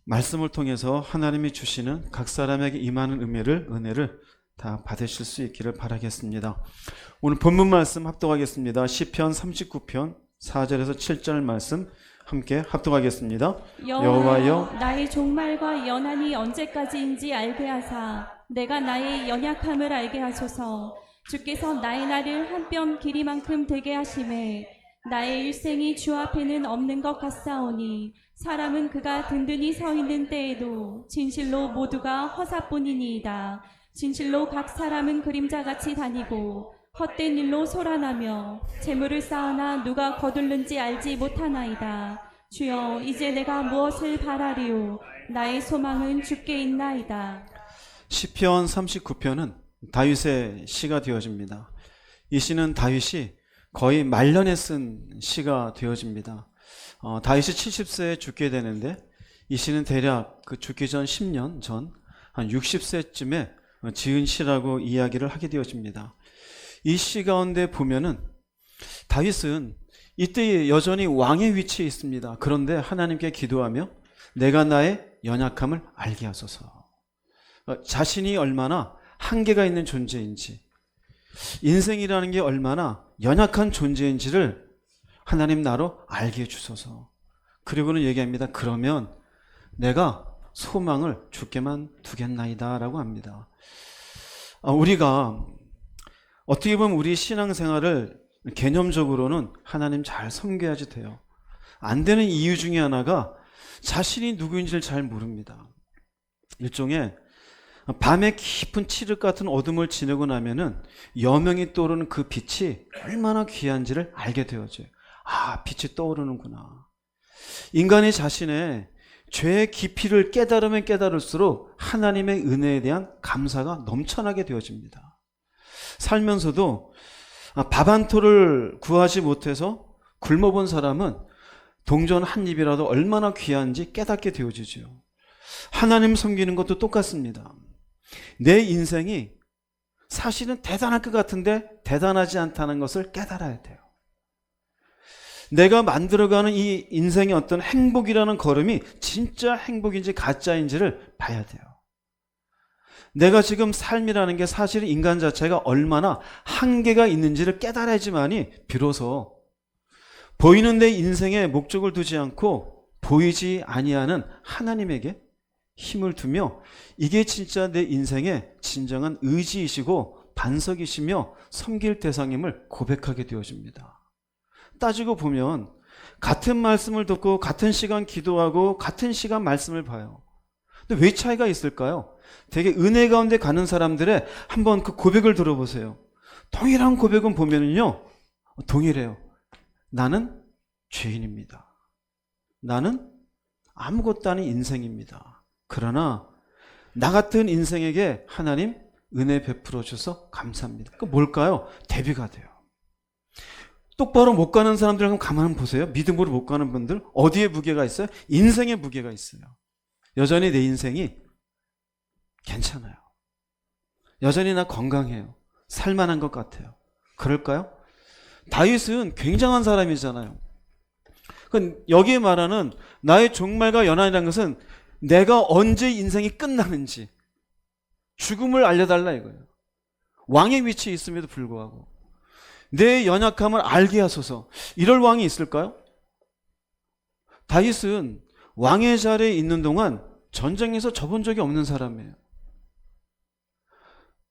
말씀을 통해서 하나님이 주시는 각 사람에게 임하는 은혜를 다 받으실 수 있기를 바라겠습니다. 오늘 본문 말씀 합독하겠습니다. 시편 39편 4절에서 7절 말씀 함께 합독하겠습니다. 여호와여, 나의 종말과 연한이 언제까지인지 알게 하사 내가 나의 연약함을 알게 하소서. 주께서 나의 날을 한 뼘 길이만큼 되게 하심에 나의 일생이 주 앞에는 없는 것 같사오니 사람은 그가 든든히 서 있는 때에도 진실로 모두가 허사뿐이니이다. 진실로 각 사람은 그림자같이 다니고 헛된 일로 소란하며 재물을 쌓으나 누가 거둘는지 알지 못하나이다. 주여, 이제 내가 무엇을 바라리요? 나의 소망은 주께 있나이다. 시편 39편은 다윗의 시가 되어집니다. 이 시는 다윗이 거의 말년에 쓴 시가 되어집니다. 다윗이 70세에 죽게 되는데 이 시는 대략 그 죽기 전 10년 전 한 60세쯤에 지은 시라고 이야기를 하게 되어집니다. 이 시 가운데 보면은 다윗은 이때 여전히 왕의 위치에 있습니다. 그런데 하나님께 기도하며 내가 나의 연약함을 알게 하소서. 자신이 얼마나 한계가 있는 존재인지, 인생이라는 게 얼마나 연약한 존재인지를 하나님 나로 알게 해주소서. 그리고는 얘기합니다. 그러면 내가 소망을 주께만 두겠나이다 라고 합니다. 우리가 어떻게 보면 우리 신앙생활을 개념적으로는 하나님 잘 섬겨야지 돼요. 안 되는 이유 중에 하나가 자신이 누구인지를 잘 모릅니다. 일종의 밤에 깊은 칠흑 같은 어둠을 지내고 나면은 여명이 떠오르는 그 빛이 얼마나 귀한지를 알게 되어져요. 아, 빛이 떠오르는구나. 인간이 자신의 죄의 깊이를 깨달으면 깨달을수록 하나님의 은혜에 대한 감사가 넘쳐나게 되어집니다. 살면서도 밥 한 톨을 구하지 못해서 굶어본 사람은 동전 한 입이라도 얼마나 귀한지 깨닫게 되어지죠. 하나님 섬기는 것도 똑같습니다. 내 인생이 사실은 대단할 것 같은데 대단하지 않다는 것을 깨달아야 돼요. 내가 만들어가는 이 인생의 어떤 행복이라는 걸음이 진짜 행복인지 가짜인지를 봐야 돼요. 내가 지금 삶이라는 게 사실 인간 자체가 얼마나 한계가 있는지를 깨달아야지만이 비로소 보이는 내 인생에 목적을 두지 않고 보이지 아니하는 하나님에게 힘을 두며 이게 진짜 내 인생의 진정한 의지이시고 반석이시며 섬길 대상임을 고백하게 되어집니다. 따지고 보면 같은 말씀을 듣고 같은 시간 기도하고 같은 시간 말씀을 봐요. 근데 왜 차이가 있을까요? 되게 은혜 가운데 가는 사람들의 한번 그 고백을 들어보세요. 동일한 고백은 보면은요, 동일해요. 나는 죄인입니다. 나는 아무것도 아닌 인생입니다. 그러나 나 같은 인생에게 하나님 은혜 베풀어 주셔서 감사합니다. 그 뭘까요? 대비가 돼요. 똑바로 못 가는 사람들 한번 가만 보세요. 믿음으로 못 가는 분들 어디에 무게가 있어요? 인생에 무게가 있어요. 여전히 내 인생이 괜찮아요. 여전히 나 건강해요. 살만한 것 같아요. 그럴까요? 다윗은 굉장한 사람이잖아요. 여기에 말하는 나의 종말과 연한이라는 것은 내가 언제 인생이 끝나는지 죽음을 알려달라 이거예요. 왕의 위치에 있음에도 불구하고 내 연약함을 알게 하소서. 이럴 왕이 있을까요? 다윗은 왕의 자리에 있는 동안 전쟁에서 져본 적이 없는 사람이에요.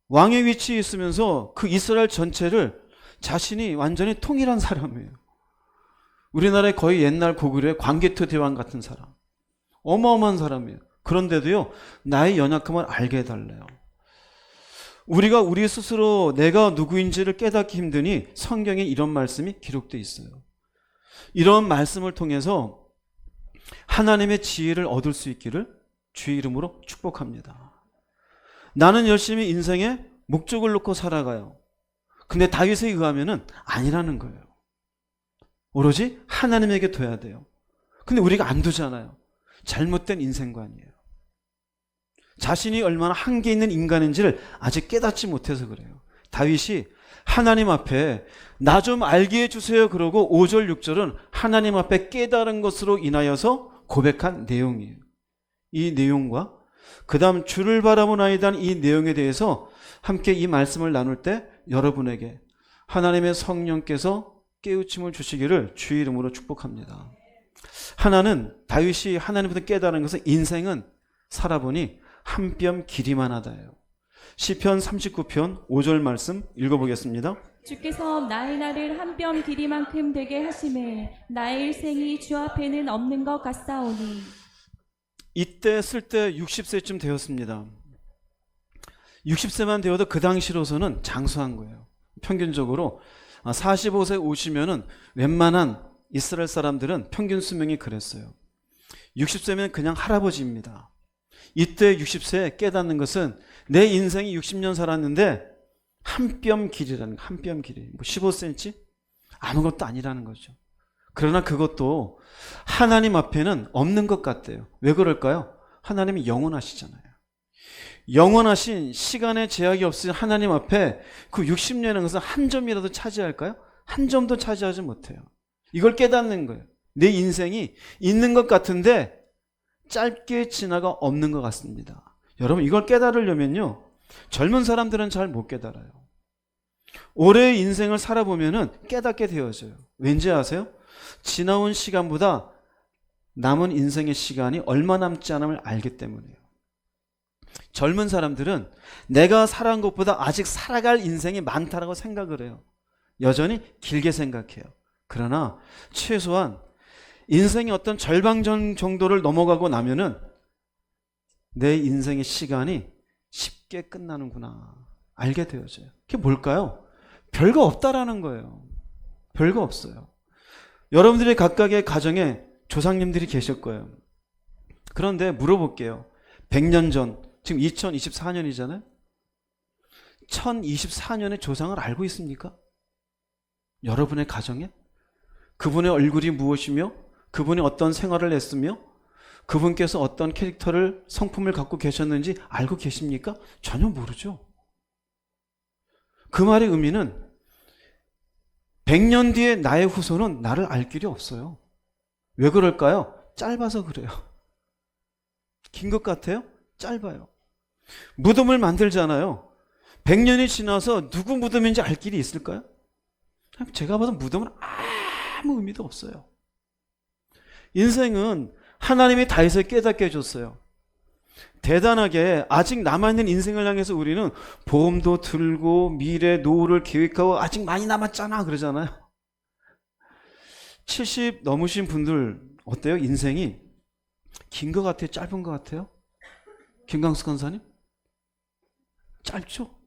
왕의 위치에 있으면서 그 이스라엘 전체를 자신이 완전히 통일한 사람이에요. 우리나라의 거의 옛날 고구려의 광개토 대왕 같은 사람. 어마어마한 사람이에요. 그런데도요, 나의 연약함을 알게 해달래요. 우리가 우리 스스로 내가 누구인지를 깨닫기 힘드니 성경에 이런 말씀이 기록되어 있어요. 이런 말씀을 통해서 하나님의 지혜를 얻을 수 있기를 주의 이름으로 축복합니다. 나는 열심히 인생에 목적을 놓고 살아가요. 근데 다윗에 의하면은 아니라는 거예요. 오로지 하나님에게 둬야 돼요. 근데 우리가 안 두잖아요. 잘못된 인생관이에요. 자신이 얼마나 한계 있는 인간인지를 아직 깨닫지 못해서 그래요. 다윗이 하나님 앞에 나 좀 알게 해주세요 그러고 5절 6절은 하나님 앞에 깨달은 것으로 인하여서 고백한 내용이에요. 이 내용과 그 다음 주를 바라보나이다는 이 내용에 대해서 함께 이 말씀을 나눌 때 여러분에게 하나님의 성령께서 깨우침을 주시기를 주의 이름으로 축복합니다. 하나는 다윗이 하나님부터 깨달은 것은 인생은 살아보니 한 뼘 길이만 하다예요. 시편 39편 5절 말씀 읽어보겠습니다. 주께서 나의 날을 한 뼘 길이만큼 되게 하심에 나의 일생이 주 앞에는 없는 것 같사오니. 이때 쓸 때 60세쯤 되었습니다. 60세만 되어도 그 당시로서는 장수한 거예요. 평균적으로 45세 오시면은 웬만한 이스라엘 사람들은 평균 수명이 그랬어요. 60세면 그냥 할아버지입니다. 이때 60세에 깨닫는 것은 내 인생이 60년 살았는데 한 뼘 길이라는 거, 한 뼘 길이. 뭐 15cm? 아무것도 아니라는 거죠. 그러나 그것도 하나님 앞에는 없는 것 같대요. 왜 그럴까요? 하나님이 영원하시잖아요. 영원하신 시간의 제약이 없으신 하나님 앞에 그 60년의 것은 한 점이라도 차지할까요? 한 점도 차지하지 못해요. 이걸 깨닫는 거예요. 내 인생이 있는 것 같은데 짧게 지나가 없는 것 같습니다. 여러분 이걸 깨달으려면요, 젊은 사람들은 잘 못 깨달아요. 올해의 인생을 살아보면은 깨닫게 되어져요. 왠지 아세요? 지나온 시간보다 남은 인생의 시간이 얼마 남지 않음을 알기 때문이에요. 젊은 사람들은 내가 살아온 것보다 아직 살아갈 인생이 많다라고 생각을 해요. 여전히 길게 생각해요. 그러나 최소한 인생의 어떤 절반 정도를 넘어가고 나면은 내 인생의 시간이 쉽게 끝나는구나 알게 되어져요. 그게 뭘까요? 별거 없다라는 거예요. 별거 없어요. 여러분들이 각각의 가정에 조상님들이 계실 거예요. 그런데 물어볼게요. 100년 전, 지금 2024년이잖아요. 1024년의 조상을 알고 있습니까? 여러분의 가정에? 그분의 얼굴이 무엇이며 그분이 어떤 생활을 했으며 그분께서 어떤 캐릭터를 성품을 갖고 계셨는지 알고 계십니까? 전혀 모르죠. 그 말의 의미는 100년 뒤에 나의 후손은 나를 알 길이 없어요. 왜 그럴까요? 짧아서 그래요. 긴 것 같아요? 짧아요. 무덤을 만들잖아요. 100년이 지나서 누구 무덤인지 알 길이 있을까요? 제가 봐도 무덤은 아무 의미도 없어요. 인생은 하나님이 다윗을 깨닫게 해줬어요. 대단하게 아직 남아있는 인생을 향해서 우리는 보험도 들고 미래 노후를 계획하고 아직 많이 남았잖아 그러잖아요. 70 넘으신 분들 어때요? 인생이 긴 것 같아요? 짧은 것 같아요? 김광숙 권사님? 짧죠?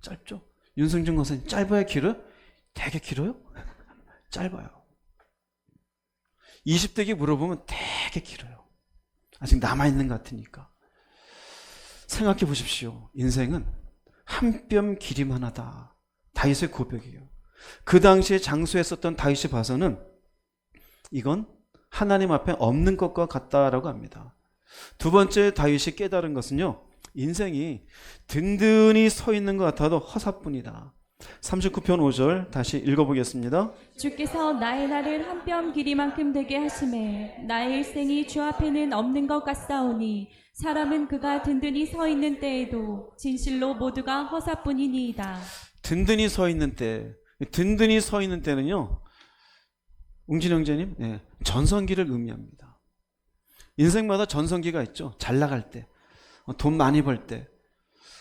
짧죠? 윤승준 권사님 짧아요? 길어요? 되게 길어요? 짧아요. 20대기 물어보면 되게 길어요. 아직 남아있는 것 같으니까. 생각해 보십시오. 인생은 한 뼘 길이만 하다. 다윗의 고백이에요. 그 당시에 장수했었던 다윗이 봐서는 이건 하나님 앞에 없는 것과 같다라고 합니다. 두 번째 다윗이 깨달은 것은요, 인생이 든든히 서 있는 것 같아도 허사뿐이다. 39편 5절 다시 읽어보겠습니다. 주께서 나의 날을 한 뼘 길이만큼 되게 하심에 나의 일생이 주 앞에는 없는 것 같사오니 사람은 그가 든든히 서 있는 때에도 진실로 모두가 허사뿐이니이다. 든든히 서 있는 때, 든든히 서 있는 때는요, 웅진 형제님, 전성기를 의미합니다. 인생마다 전성기가 있죠. 잘 나갈 때, 돈 많이 벌 때,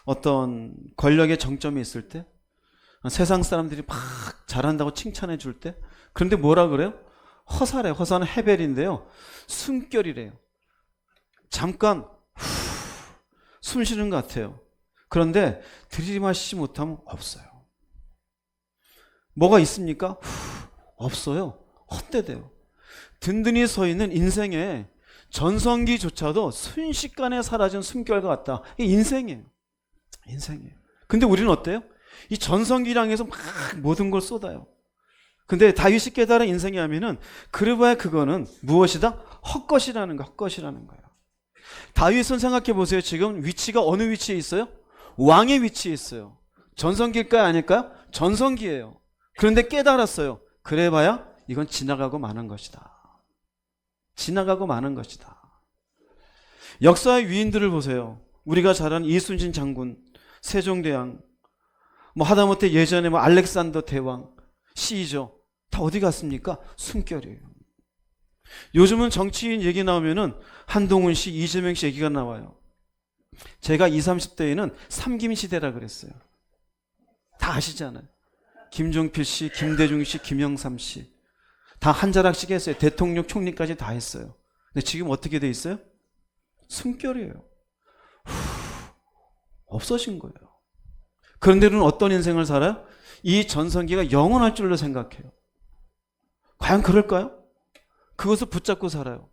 어떤 권력의 정점이 있을 때, 세상 사람들이 막 잘한다고 칭찬해 줄 때. 그런데 뭐라 그래요? 허사래. 허사는 헤벨인데요, 숨결이래요. 잠깐 숨 쉬는 것 같아요. 그런데 들이마시지 못하면 없어요. 뭐가 있습니까? 없어요. 헛되대요. 든든히 서 있는 인생의 전성기조차도 순식간에 사라진 숨결과 같다. 이게 인생이에요. 인생이에요. 근데 우리는 어때요? 이 전성기를 향해서 막 모든 걸 쏟아요. 근데 다윗이 깨달은 인생이 하면은 그래봐야 그거는 무엇이다? 헛것이라는 거, 헛것이라는 거예요. 다윗은 생각해 보세요. 지금 위치가 어느 위치에 있어요? 왕의 위치에 있어요. 전성기일까요? 아닐까요? 전성기예요. 그런데 깨달았어요. 그래봐야 이건 지나가고 마는 것이다. 지나가고 마는 것이다. 역사의 위인들을 보세요. 우리가 잘 아는 이순신 장군, 세종대왕, 하다못해 예전에 알렉산더 대왕, 시저 다 어디 갔습니까? 숨결이에요. 요즘은 정치인 얘기 나오면은 한동훈 씨, 이재명 씨 얘기가 나와요. 제가 20, 30대에는 삼김 시대라 그랬어요. 다 아시잖아요. 김종필 씨, 김대중 씨, 김영삼 씨. 다 한 자락씩 했어요. 대통령, 총리까지 다 했어요. 근데 지금 어떻게 돼 있어요? 숨결이에요. 없어진 거예요. 그런데 우리는 어떤 인생을 살아요? 이 전성기가 영원할 줄로 생각해요. 과연 그럴까요? 그것을 붙잡고 살아요.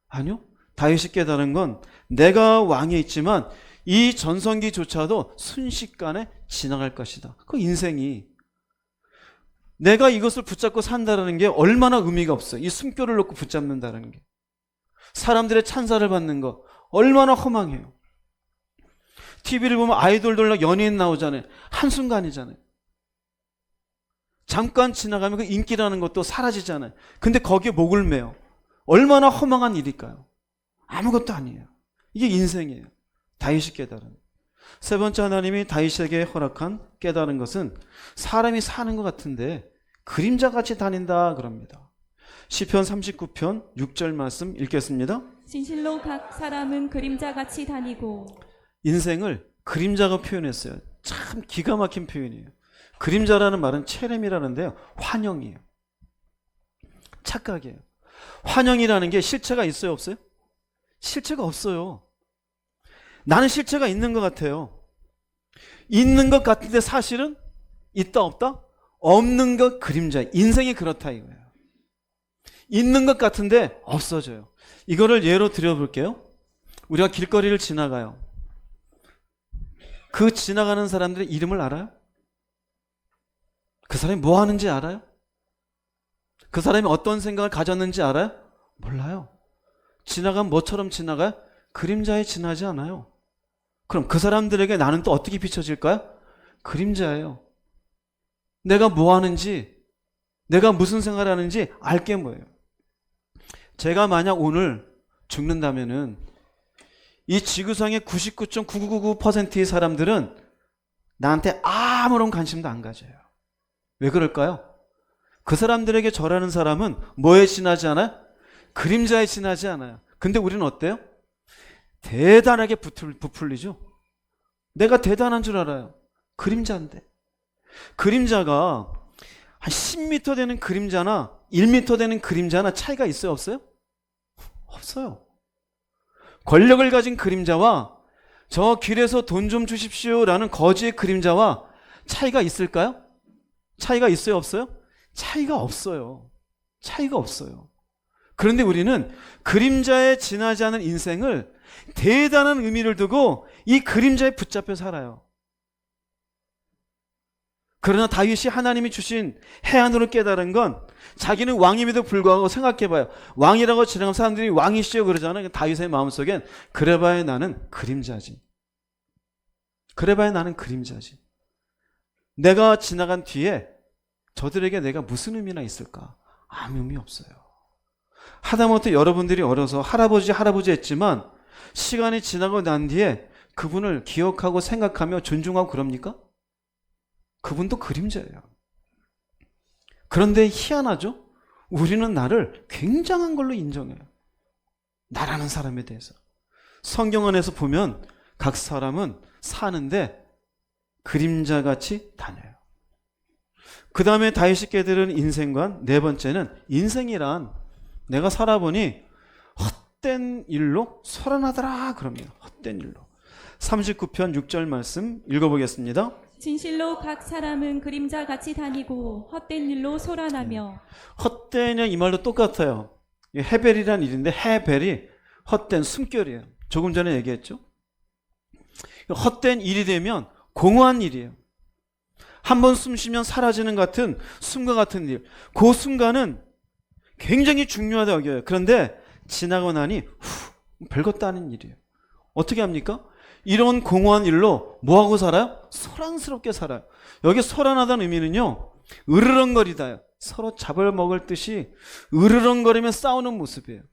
아니요. 다윗이 깨달은 건 내가 왕에 있지만 이 전성기조차도 순식간에 지나갈 것이다. 그 인생이 내가 이것을 붙잡고 산다는 게 얼마나 의미가 없어요. 이 숨결을 놓고 붙잡는다는 게. 사람들의 찬사를 받는 거 얼마나 허망해요. TV를 보면 아이돌들 연예인 나오잖아요. 한순간이잖아요. 잠깐 지나가면 그 인기라는 것도 사라지잖아요. 근데 거기에 목을 매요. 얼마나 허망한 일일까요? 아무것도 아니에요. 이게 인생이에요. 다윗이 깨달은. 세 번째, 하나님이 다윗에게 허락한 깨달은 것은 사람이 사는 것 같은데 그림자같이 다닌다 그럽니다. 시편 39편 6절 말씀 읽겠습니다. 진실로 각 사람은 그림자같이 다니고. 인생을 그림자가 표현했어요. 참 기가 막힌 표현이에요. 그림자라는 말은 체렘이라는데요. 환영이에요. 착각이에요. 환영이라는 게 실체가 있어요, 없어요? 실체가 없어요. 나는 실체가 있는 것 같아요. 있는 것 같은데 사실은 있다 없다? 없는 것 그림자. 인생이 그렇다 이거예요. 있는 것 같은데 없어져요. 이거를 예로 들어볼게요. 우리가 길거리를 지나가요. 그 지나가는 사람들의 이름을 알아요? 그 사람이 뭐 하는지 알아요? 그 사람이 어떤 생각을 가졌는지 알아요? 몰라요. 지나가면 뭐처럼 지나가요? 그림자에 지나지 않아요. 그럼 그 사람들에게 나는 또 어떻게 비춰질까요? 그림자예요. 내가 뭐 하는지, 내가 무슨 생각을 하는지 알게 뭐예요. 제가 만약 오늘 죽는다면은 이 지구상의 99.9999%의 사람들은 나한테 아무런 관심도 안 가져요. 왜 그럴까요? 그 사람들에게 절하는 사람은 뭐에 지나지 않아요? 그림자에 지나지 않아요. 근데 우리는 어때요? 대단하게 부풀리죠. 내가 대단한 줄 알아요. 그림자인데. 그림자가 한 10m 되는 그림자나 1m 되는 그림자나 차이가 있어요, 없어요? 없어요. 권력을 가진 그림자와 저 길에서 돈 좀 주십시오라는 거지의 그림자와 차이가 있을까요? 차이가 있어요, 없어요? 차이가 없어요. 차이가 없어요. 그런데 우리는 그림자에 지나지 않은 인생을 대단한 의미를 두고 이 그림자에 붙잡혀 살아요. 그러나 다윗이 하나님이 주신 해안으로 깨달은 건 자기는 왕임에도 불구하고 생각해봐요. 왕이라고 지나가면 사람들이 왕이시여 그러잖아요. 다윗의 마음속엔 그래봐야 나는 그림자지. 그래봐야 나는 그림자지. 내가 지나간 뒤에 저들에게 내가 무슨 의미나 있을까? 아무 의미 없어요. 하다못해 여러분들이 어려서 할아버지 했지만 시간이 지나고 난 뒤에 그분을 기억하고 생각하며 존중하고 그럽니까? 그분도 그림자예요. 그런데 희한하죠? 우리는 나를 굉장한 걸로 인정해요. 나라는 사람에 대해서. 성경 안에서 보면 각 사람은 사는데 그림자같이 다녀요. 그 다음에 다윗이 깨달은 인생관, 네 번째는 인생이란 내가 살아보니 헛된 일로 소란하더라 그럽니다. 헛된 일로. 39편 6절 말씀 읽어보겠습니다. 진실로 각 사람은 그림자같이 다니고 헛된 일로 소란하며. 헛되냐 이 말도 똑같아요. 해벨이란 일인데 해벨이 헛된 숨결이에요. 조금 전에 얘기했죠. 헛된 일이 되면 공허한 일이에요. 한번 숨 쉬면 사라지는 같은 숨과 같은 일. 그 순간은 굉장히 중요하다 여겨요. 그런데 지나고 나니 별것도 아닌 일이에요. 어떻게 합니까? 이런 공허한 일로 뭐하고 살아요? 소란스럽게 살아요. 여기 소란하다는 의미는요, 으르렁거리다요. 서로 잡아먹을 듯이 으르렁거리며 싸우는 모습이에요.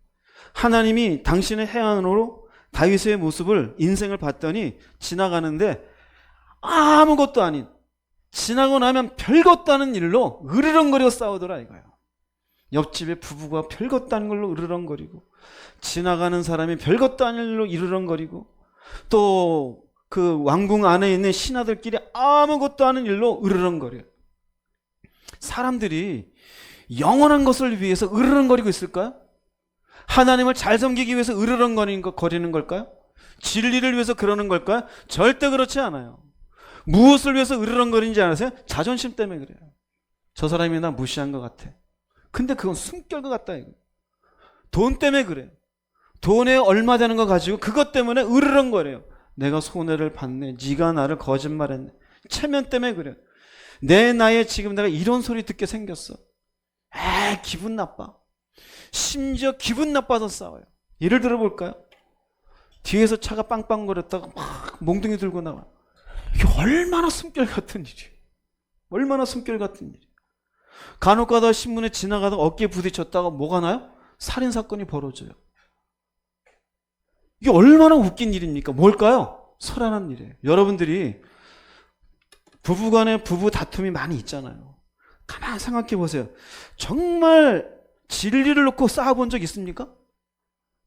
하나님이 당신의 해안으로 다윗의 모습을 인생을 봤더니 지나가는데 아무것도 아닌, 지나고 나면 별것도 아닌 일로 으르렁거리고 싸우더라 이거예요. 옆집에 부부가 별것도 아닌 걸로 으르렁거리고, 지나가는 사람이 별것도 아닌 일로 으르렁거리고, 또 그 왕궁 안에 있는 신하들끼리 아무것도 아닌 일로 으르렁거려요. 사람들이 영원한 것을 위해서 으르렁거리고 있을까요? 하나님을 잘 섬기기 위해서 으르렁거리는 걸까요? 진리를 위해서 그러는 걸까요? 절대 그렇지 않아요. 무엇을 위해서 으르렁거리는지 아세요? 자존심 때문에 그래요. 저 사람이 나 무시한 것 같아. 근데 그건 숨결 것 같다 이거. 돈 때문에 그래요. 돈에 얼마 되는 거 가지고 그것 때문에 으르렁거려요. 내가 손해를 봤네. 네가 나를 거짓말했네. 체면 때문에 그래요. 내 나이에 지금 내가 이런 소리 듣게 생겼어. 기분 나빠. 심지어 기분 나빠서 싸워요. 예를 들어볼까요? 뒤에서 차가 빵빵거렸다가 막 몽둥이 들고 나와. 이게 얼마나 숨결 같은 일이에요. 얼마나 숨결 같은 일이에요. 간혹 가다 신문에 지나가다가 어깨에 부딪혔다가 뭐가 나요? 살인사건이 벌어져요. 이게 얼마나 웃긴 일입니까? 뭘까요? 소란한 일이에요. 여러분들이 부부간에 부부 다툼이 많이 있잖아요. 가만 생각해 보세요. 정말 진리를 놓고 싸워본 적 있습니까?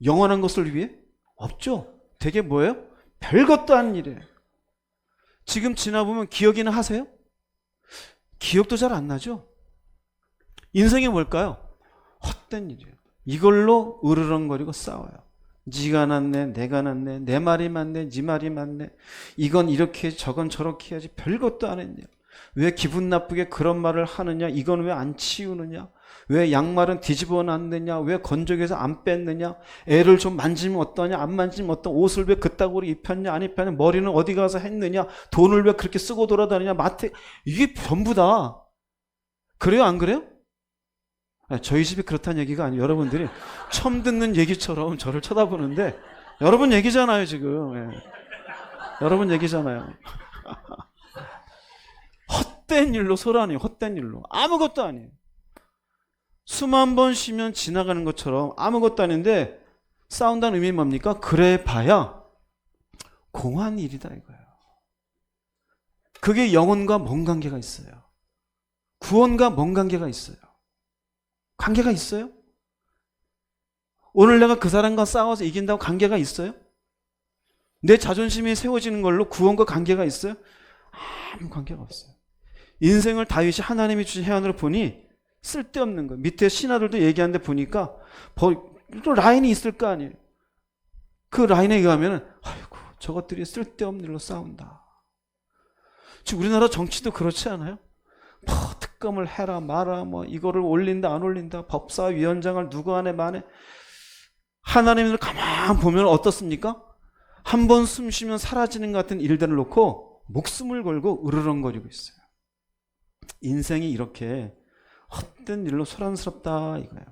영원한 것을 위해? 없죠. 되게 뭐예요? 별것도 아닌 일이에요. 지금 지나보면 기억이나 하세요? 기억도 잘 안 나죠? 인생이 뭘까요? 헛된 일이에요. 이걸로 으르렁거리고 싸워요. 네가 낫네, 내가 낫네, 내 말이 맞네, 네 말이 맞네. 이건 이렇게 저건 저렇게 해야지. 별것도 안 했냐. 왜 기분 나쁘게 그런 말을 하느냐. 이건 왜 안 치우느냐. 왜 양말은 뒤집어 놨느냐. 왜 건조기에서 안 뺐느냐. 애를 좀 만지면 어떠냐, 안 만지면 어떠냐. 옷을 왜 그따구로 입혔냐, 안 입혔냐. 머리는 어디 가서 했느냐. 돈을 왜 그렇게 쓰고 돌아다니냐. 마트. 이게 전부 다 그래요, 안 그래요? 저희 집이 그렇다는 얘기가 아니에요. 여러분들이 처음 듣는 얘기처럼 저를 쳐다보는데 여러분 얘기잖아요 지금. 예. 여러분 얘기잖아요. 헛된 일로 소란이에요. 헛된 일로. 아무것도 아니에요. 수만 번 쉬면 지나가는 것처럼 아무것도 아닌데 싸운다는 의미는 뭡니까? 그래 봐야 공한 일이다 이거예요. 그게 영혼과 뭔 관계가 있어요? 구원과 뭔 관계가 있어요? 관계가 있어요? 오늘 내가 그 사람과 싸워서 이긴다고 관계가 있어요? 내 자존심이 세워지는 걸로 구원과 관계가 있어요? 아무 관계가 없어요. 인생을 다윗이 하나님이 주신 해안으로 보니 쓸데없는 거예요. 밑에 신하들도 얘기하는데 보니까 또 라인이 있을 거 아니에요. 그 라인에 의하면 아이고 저것들이 쓸데없는 일로 싸운다. 지금 우리나라 정치도 그렇지 않아요? 특검을 해라 마라 뭐 이거를 올린다 안 올린다 법사위원장을 누구 안에 만에 하나님을 가만 보면 어떻습니까? 한 번 숨 쉬면 사라지는 것 같은 일들을 놓고 목숨을 걸고 으르렁거리고 있어요. 인생이 이렇게 헛된 일로 소란스럽다 이거예요.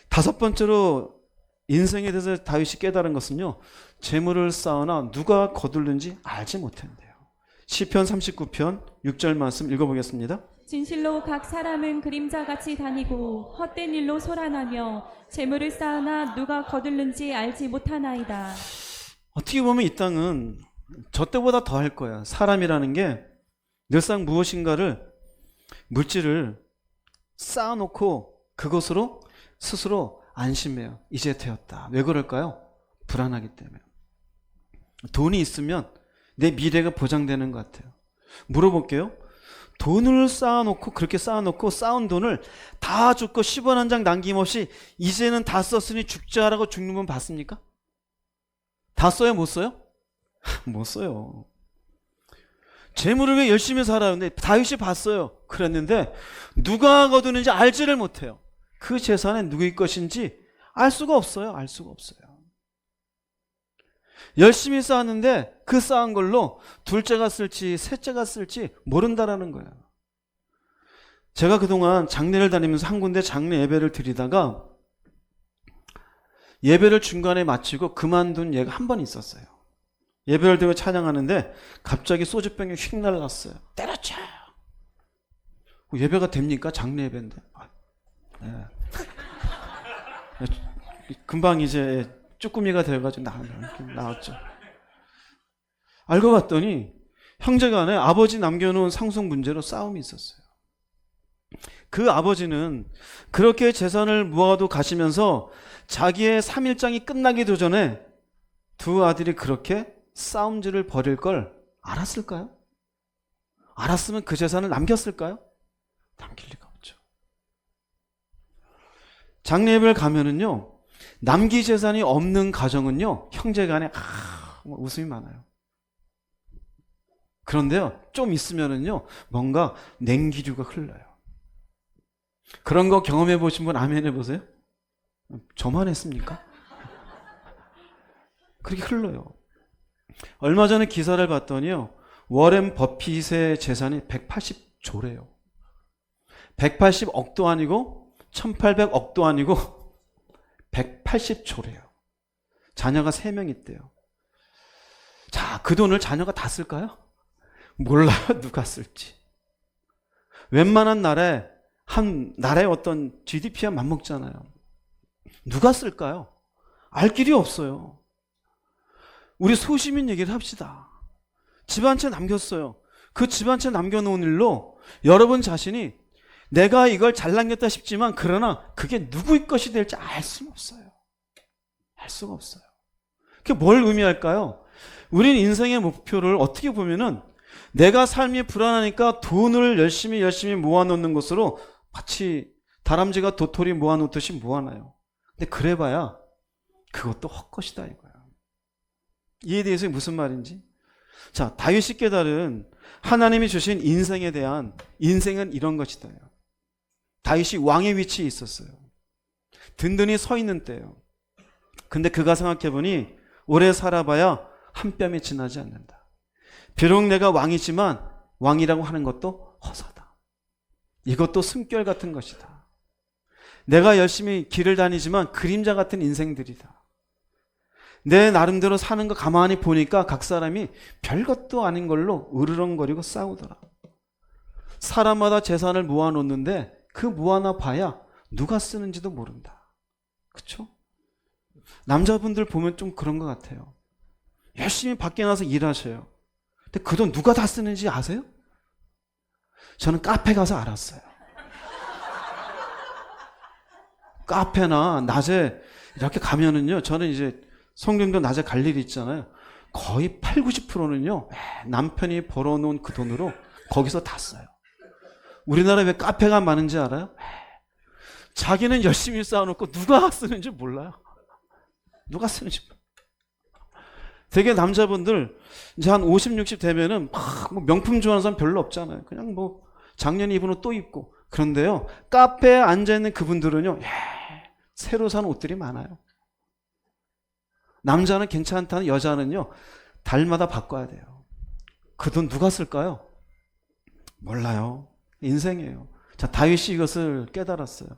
다섯 번째로 인생에 대해서 다윗이 깨달은 것은요, 재물을 쌓으나 누가 거둘는지 알지 못한대요. 시편 39편 6절 말씀 읽어보겠습니다. 진실로 각 사람은 그림자같이 다니고 헛된 일로 소란하며 재물을 쌓으나 누가 거둘는지 알지 못하나이다. 어떻게 보면 이 땅은 저 때보다 더 할 거야. 사람이라는 게 늘상 무엇인가를 물질을 쌓아놓고 그것으로 스스로 안심해요. 이제 되었다. 왜 그럴까요? 불안하기 때문에. 돈이 있으면 내 미래가 보장되는 것 같아요. 물어볼게요. 돈을 쌓아놓고 그렇게 쌓아놓고 쌓은 돈을 다 줬고 10원 한 장 남김없이 이제는 다 썼으니 죽자라고 죽는 분 봤습니까? 다 써요? 못 써요? 못 써요. 재물을 왜 열심히 살아요? 근데 다윗이 봤어요. 그랬는데 누가 거두는지 알지를 못해요. 그 재산은 누구의 것인지 알 수가 없어요. 알 수가 없어요. 열심히 쌓았는데 그 쌓은 걸로 둘째가 쓸지 셋째가 쓸지 모른다라는 거예요. 제가 그동안 장례를 다니면서 한 군데 장례 예배를 드리다가 예배를 중간에 마치고 그만둔 예가 한 번 있었어요. 예배를 드리고 찬양하는데 갑자기 소주병이 휙 날라갔어요. 때려쳐! 예배가 됩니까? 장례 예배인데. 네. 금방 이제 쭈꾸미가 되어가지고 나왔죠. 알고 봤더니 형제간에 아버지 남겨놓은 상속 문제로 싸움이 있었어요. 그 아버지는 그렇게 재산을 모아도 가시면서 자기의 3일장이 끝나기도 전에 두 아들이 그렇게 싸움질을 벌일 걸 알았을까요? 알았으면 그 재산을 남겼을까요? 남길 리가 없죠. 장례를 가면은요, 남기 재산이 없는 가정은요, 형제간에 웃음이 많아요. 그런데요, 좀 있으면은요, 뭔가 냉기류가 흘러요. 그런 거 경험해 보신 분 아멘 해보세요. 저만 했습니까? 그렇게 흘러요. 얼마 전에 기사를 봤더니요, 워렌 버핏의 재산이 180조래요. 180억도 아니고 1800억도 아니고 180조래요. 자녀가 3명 있대요. 자, 그 돈을 자녀가 다 쓸까요? 몰라요, 누가 쓸지. 웬만한 나라에 한 나라의 어떤 GDP와 맞먹잖아요. 누가 쓸까요? 알 길이 없어요. 우리 소시민 얘기를 합시다. 집 한 채 남겼어요. 그 집 한 채 남겨놓은 일로 여러분 자신이 내가 이걸 잘 남겼다 싶지만 그러나 그게 누구의 것이 될지 알 수는 없어요. 알 수가 없어요. 그게 뭘 의미할까요? 우린 인생의 목표를 어떻게 보면은 내가 삶이 불안하니까 돈을 열심히 모아놓는 것으로 마치 다람쥐가 도토리 모아놓듯이 모아놔요. 근데 그래봐야 그것도 헛것이다 이거야. 이에 대해서 무슨 말인지. 자, 다윗이 깨달은 하나님이 주신 인생에 대한 인생은 이런 것이다. 다윗이 왕의 위치에 있었어요. 든든히 서 있는 때예요. 근데 그가 생각해보니 오래 살아봐야 한 뼘이 지나지 않는다. 비록 내가 왕이지만 왕이라고 하는 것도 허사다. 이것도 숨결 같은 것이다. 내가 열심히 길을 다니지만 그림자 같은 인생들이다. 내 나름대로 사는 거 가만히 보니까 각 사람이 별것도 아닌 걸로 으르렁거리고 싸우더라. 사람마다 재산을 모아놓는데 그 모아놔 봐야 누가 쓰는지도 모른다. 그쵸? 남자분들 보면 좀 그런 것 같아요. 열심히 밖에 나서 일하셔요. 근데 그 돈 누가 다 쓰는지 아세요? 저는 카페 가서 알았어요. 카페나 낮에 이렇게 가면은요, 저는 이제 성님도 낮에 갈 일이 있잖아요. 거의 80~90%는요, 남편이 벌어놓은 그 돈으로 거기서 다 써요. 우리나라 왜 카페가 많은지 알아요? 자기는 열심히 쌓아놓고 누가 쓰는지 몰라요. 누가 쓰는지 몰라요. 되게 남자분들 이제 한 50, 60 되면은 막 명품 좋아하는 사람 별로 없잖아요. 그냥 뭐 작년에 입은 옷 또 입고. 그런데요, 카페에 앉아있는 그분들은요, 새로 산 옷들이 많아요. 남자는 괜찮다는 여자는요, 달마다 바꿔야 돼요. 그 돈 누가 쓸까요? 몰라요. 인생이에요. 자, 다윗이 이것을 깨달았어요.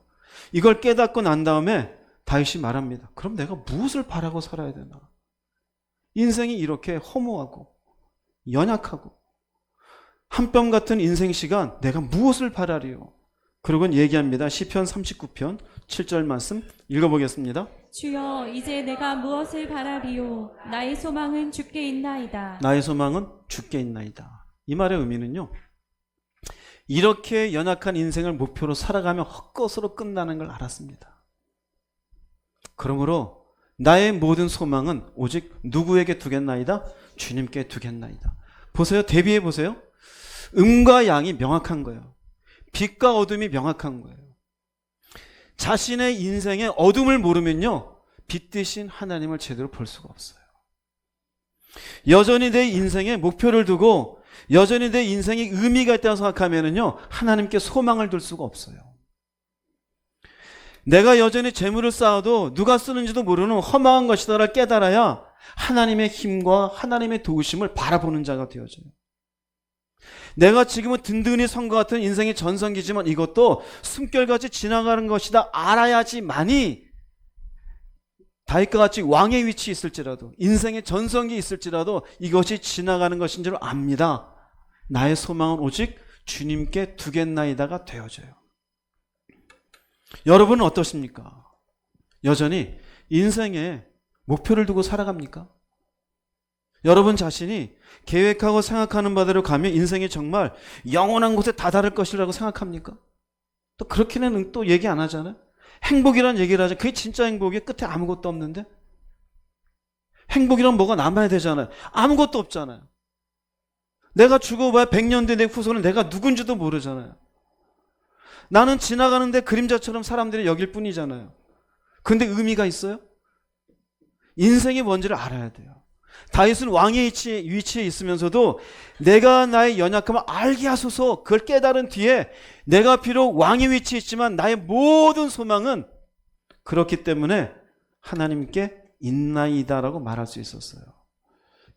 이걸 깨닫고 난 다음에 다윗이 말합니다. 그럼 내가 무엇을 바라고 살아야 되나? 인생이 이렇게 허무하고 연약하고 한 뼘 같은 인생 시간 내가 무엇을 바라리요? 그러곤 얘기합니다. 시편 39편 7절 말씀 읽어보겠습니다. 주여, 이제 내가 무엇을 바라리요? 나의 소망은 주께 있나이다. 나의 소망은 주께 있나이다. 이 말의 의미는요, 이렇게 연약한 인생을 목표로 살아가면 헛것으로 끝나는 걸 알았습니다. 그러므로 나의 모든 소망은 오직 누구에게 두겠나이다? 주님께 두겠나이다. 보세요. 대비해 보세요. 음과 양이 명확한 거예요. 빛과 어둠이 명확한 거예요. 자신의 인생의 어둠을 모르면요, 빛 대신 하나님을 제대로 볼 수가 없어요. 여전히 내 인생에 목표를 두고 여전히 내 인생에 의미가 있다고 생각하면은요, 하나님께 소망을 둘 수가 없어요. 내가 여전히 재물을 쌓아도 누가 쓰는지도 모르는 허망한 것이다를 깨달아야 하나님의 힘과 하나님의 도우심을 바라보는 자가 되어져요. 내가 지금은 든든히 선 것 같은 인생의 전성기지만 이것도 숨결같이 지나가는 것이다 알아야지만이 다윗과 같이 왕의 위치에 있을지라도 인생의 전성기 있을지라도 이것이 지나가는 것인 줄 압니다. 나의 소망은 오직 주님께 두겠나이다가 되어져요. 여러분은 어떠십니까? 여전히 인생에 목표를 두고 살아갑니까? 여러분 자신이 계획하고 생각하는 바대로 가면 인생이 정말 영원한 곳에 다다를 것이라고 생각합니까? 또 그렇게는 또 얘기 안 하잖아요. 행복이란 얘기를 하죠. 그게 진짜 행복이에요? 끝에 아무것도 없는데? 행복이란 뭐가 남아야 되잖아요. 아무것도 없잖아요. 내가 죽어봐야 100년 뒤 내 후손은 내가 누군지도 모르잖아요. 나는 지나가는데 그림자처럼 사람들이 여길 뿐이잖아요. 근데 의미가 있어요? 인생이 뭔지를 알아야 돼요. 다윗은 왕의 위치에 있으면서도 내가 나의 연약함을 알게 하소서, 그걸 깨달은 뒤에 내가 비록 왕의 위치에 있지만 나의 모든 소망은 그렇기 때문에 하나님께 있나이다라고 말할 수 있었어요.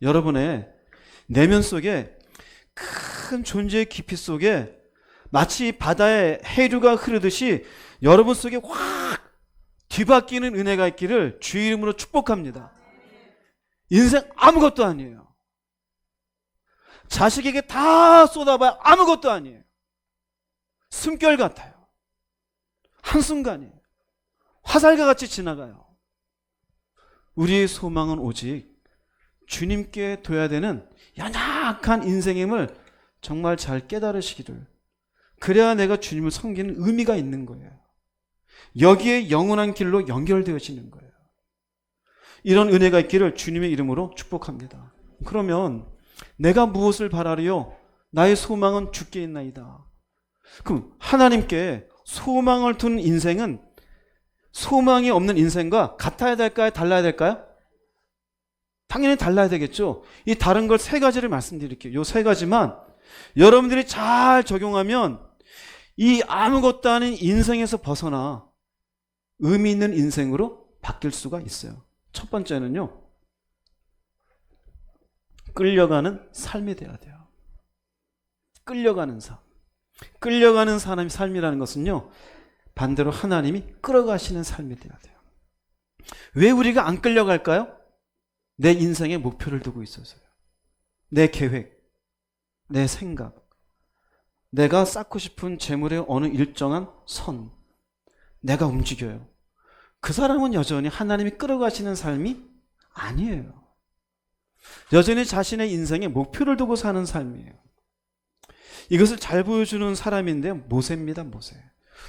여러분의 내면 속에 큰 존재의 깊이 속에 마치 바다에 해류가 흐르듯이 여러분 속에 확 뒤바뀌는 은혜가 있기를 주의 이름으로 축복합니다. 인생 아무것도 아니에요. 자식에게 다 쏟아봐야 아무것도 아니에요. 숨결 같아요. 한순간이에요. 화살과 같이 지나가요. 우리의 소망은 오직 주님께 둬야 되는 연약한 인생임을 정말 잘 깨달으시기를, 그래야 내가 주님을 섬기는 의미가 있는 거예요. 여기에 영원한 길로 연결되어지는 거예요. 이런 은혜가 있기를 주님의 이름으로 축복합니다. 그러면 내가 무엇을 바라리요? 나의 소망은 주께 있나이다. 그럼 하나님께 소망을 둔 인생은 소망이 없는 인생과 같아야 될까요? 달라야 될까요? 당연히 달라야 되겠죠. 이 다른 걸 세 가지를 말씀드릴게요. 이 세 가지만 여러분들이 잘 적용하면 이 아무것도 아닌 인생에서 벗어나 의미 있는 인생으로 바뀔 수가 있어요. 첫 번째는요, 끌려가는 삶이 돼야 돼요. 끌려가는 삶. 끌려가는 사람의 삶이라는 것은요, 반대로 하나님이 끌어가시는 삶이 돼야 돼요. 왜 우리가 안 끌려갈까요? 내 인생의 목표를 두고 있어서요. 내 계획, 내 생각, 내가 쌓고 싶은 재물의 어느 일정한 선, 내가 움직여요. 그 사람은 여전히 하나님이 끌어가시는 삶이 아니에요. 여전히 자신의 인생에 목표를 두고 사는 삶이에요. 이것을 잘 보여주는 사람인데 모세입니다. 모세.